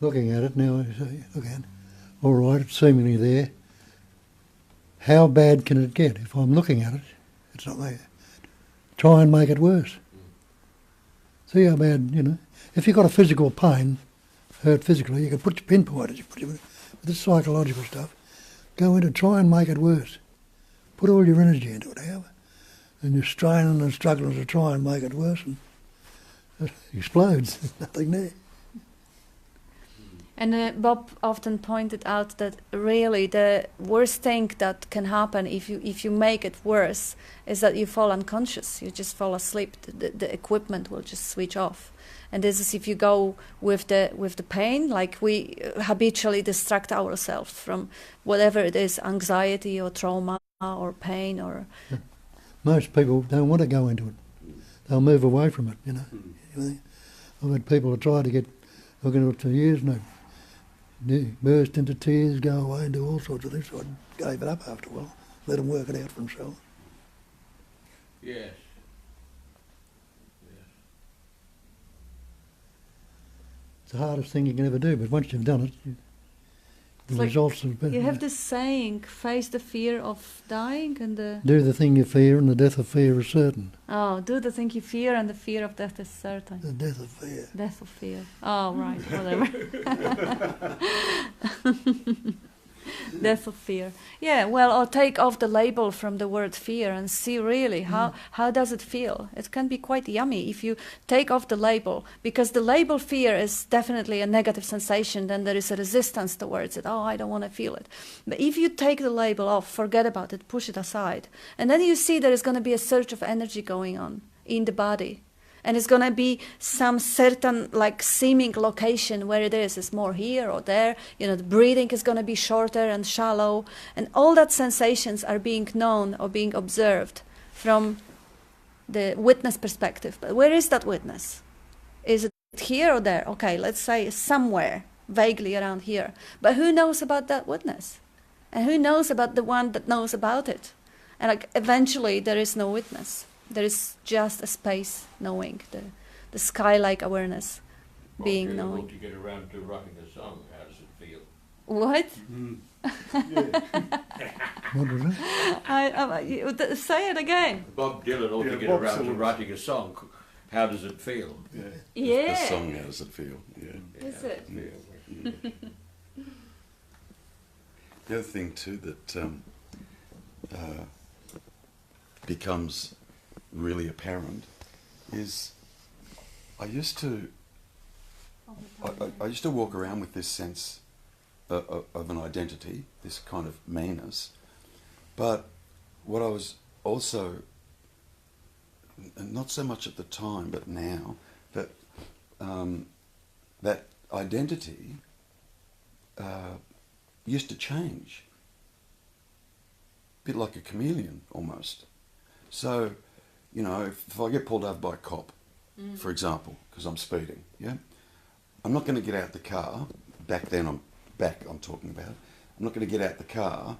Speaker 3: looking at it now, you say, okay, all right, it's seemingly there. How bad can it get? If I'm looking at it, it's not there. Try and make it worse. See how bad, if you've got a physical pain, hurt physically, you can put your pinpoint at it. With this psychological stuff, go into try and make it worse. Put all your energy into it, however. And you're straining and struggling to try and make it worse, and it explodes. There's nothing there.
Speaker 1: And Bob often pointed out that really the worst thing that can happen if you make it worse is that you fall unconscious. You just fall asleep. The equipment will just switch off. And this is if you go with the pain, like we habitually distract ourselves from whatever it is, anxiety or trauma or pain or.
Speaker 3: Most people don't want to go into it. They'll move away from it, I've had people who try to get looking into it for years and they burst into tears, go away and do all sorts of things. So I gave it up after a while, let them work it out for themselves.
Speaker 6: Yes.
Speaker 3: It's the hardest thing you can ever do, but once you've done it, the
Speaker 1: It's like
Speaker 3: results are better.
Speaker 1: You have this saying, face the fear of dying and the...
Speaker 3: Do the thing you fear and the death of fear is certain.
Speaker 1: Oh, do the thing you fear and the fear of death is certain.
Speaker 3: The death of fear.
Speaker 1: Death of fear. Oh, right, whatever. Death of fear. Yeah, well, or take off the label from the word fear and see really how does it feel. It can be quite yummy if you take off the label, because the label fear is definitely a negative sensation, then there is a resistance towards it. Oh, I don't want to feel it. But if you take the label off, forget about it, push it aside, and then you see there is going to be a surge of energy going on in the body. And it's going to be some certain, like, seeming location where it is. It's more here or there. The breathing is going to be shorter and shallow. And all that sensations are being known or being observed from the witness perspective. But where is that witness? Is it here or there? Okay, let's say somewhere, vaguely around here. But who knows about that witness? And who knows about the one that knows about it? And eventually there is no witness. There is just a space knowing, the sky-like awareness being knowing.
Speaker 6: To get around to writing a song, how does it feel?
Speaker 1: What?
Speaker 3: What was that?
Speaker 1: Say it again.
Speaker 6: Bob Dylan ought to get
Speaker 2: Bob
Speaker 6: around to
Speaker 2: Dylan.
Speaker 6: writing a song. How does it feel?
Speaker 1: Yeah.
Speaker 4: The song, how does it feel? Yeah.
Speaker 1: Is it?
Speaker 4: The other thing too that becomes really apparent is I used to walk around with this sense of an identity, this kind of meanness. But what I was also, not so much at the time, but now, that that identity used to change. A bit like a chameleon, almost. So, you know, if I get pulled over by a cop, for example, because I'm speeding, yeah, I'm not going to get out the car. I'm talking about. I'm not going to get out the car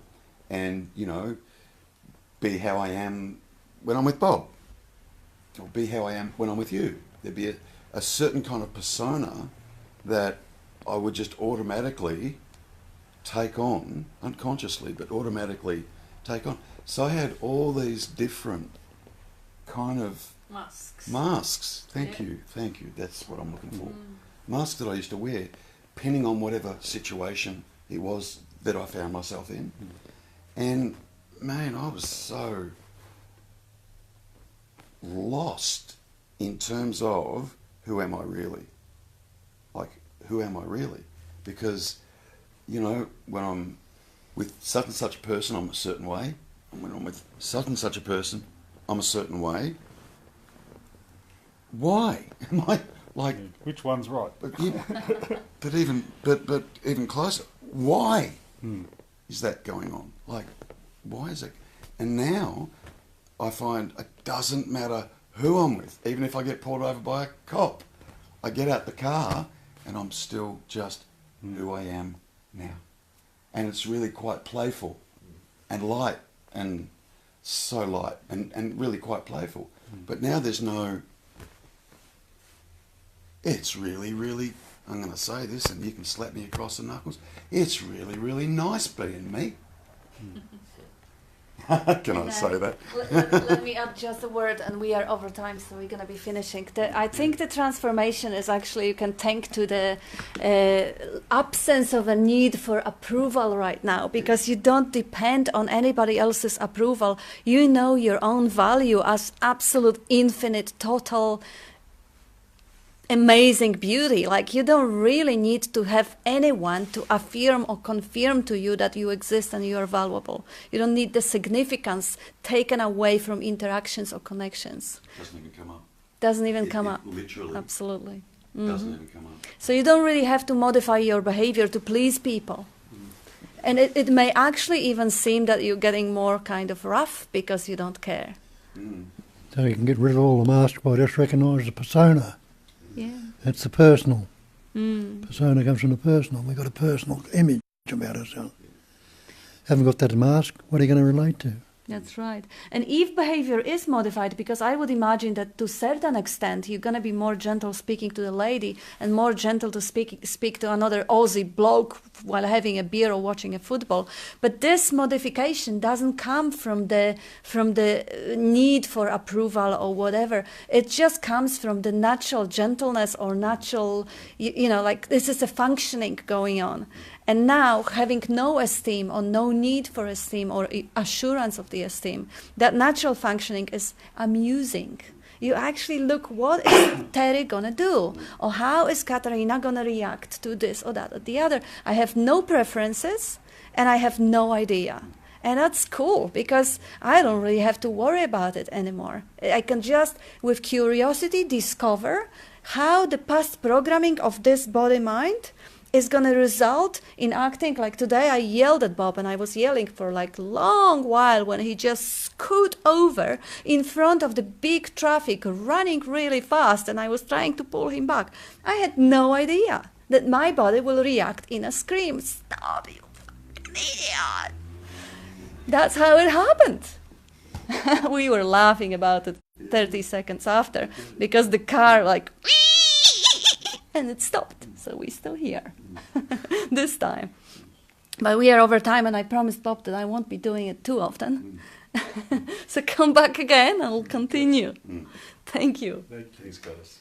Speaker 4: and, you know, be how I am when I'm with Bob, or be how I am when I'm with you. There'd be a certain kind of persona that I would just automatically take on, unconsciously, but automatically take on. So I had all these different kind of masks. Thank you. That's what I'm looking for. Masks that I used to wear, depending on whatever situation it was that I found myself in. And man, I was so lost in terms of who am I really? Like, who am I really? Because, you know, when I'm with such and such a person, I'm a certain way. And when I'm with such and such a person, I'm a certain way. Why? Am I like...
Speaker 2: Which one's right?
Speaker 4: But even closer, why is that going on? Like, why is it? And now I find it doesn't matter who I'm with. Even if I get pulled over by a cop, I get out the car and I'm still just who I am now. And it's really quite playful and light, and so light and really quite playful. But now there's no... It's really, really, I'm going to say this and you can slap me across the knuckles, it's really, really nice being me. Can I say that?
Speaker 1: Let me add just a word, and we are over time, so we're going to be finishing. I think the transformation is actually, you can thank to the absence of a need for approval right now, because you don't depend on anybody else's approval. You know your own value as absolute, infinite, total, amazing beauty. Like, you don't really need to have anyone to affirm or confirm to you that you exist and you are valuable. You don't need the significance taken away from interactions or connections.
Speaker 4: Doesn't even come up.
Speaker 1: Doesn't even come up.
Speaker 4: Literally.
Speaker 1: Absolutely.
Speaker 4: Doesn't even come up.
Speaker 1: So you don't really have to modify your behavior to please people. And it may actually even seem that you're getting more kind of rough because you don't care.
Speaker 3: So you can get rid of all the masks by just recognise the persona.
Speaker 1: Yeah.
Speaker 3: It's the personal. Persona comes from the personal. We've got a personal image about ourselves. Haven't got that mask, what are you going to relate to?
Speaker 1: That's right. And if behavior is modified, because I would imagine that to a certain extent you're going to be more gentle speaking to the lady and more gentle to speak to another Aussie bloke while having a beer or watching a football. But this modification doesn't come from the need for approval or whatever. It just comes from the natural gentleness or natural, you know, like this is a functioning going on. And now, having no esteem or no need for esteem or assurance of the esteem, that natural functioning is amusing. You actually look, what is Terry going to do? Or how is Katarina going to react to this or that or the other? I have no preferences and I have no idea. And that's cool, because I don't really have to worry about it anymore. I can just, with curiosity, discover how the past programming of this body-mind is going to result in acting. Like today I yelled at Bob, and I was yelling for like long while when he just scoot over in front of the big traffic running really fast, and I was trying to pull him back. I had no idea that my body will react in a scream. Stop, you fucking idiot. That's how it happened. We were laughing about it 30 seconds after, because the car like and it stopped. So we're still here this time. But we are over time, and I promised Bob that I won't be doing it too often. So come back again and we'll continue. Thank you.
Speaker 4: Thanks, guys.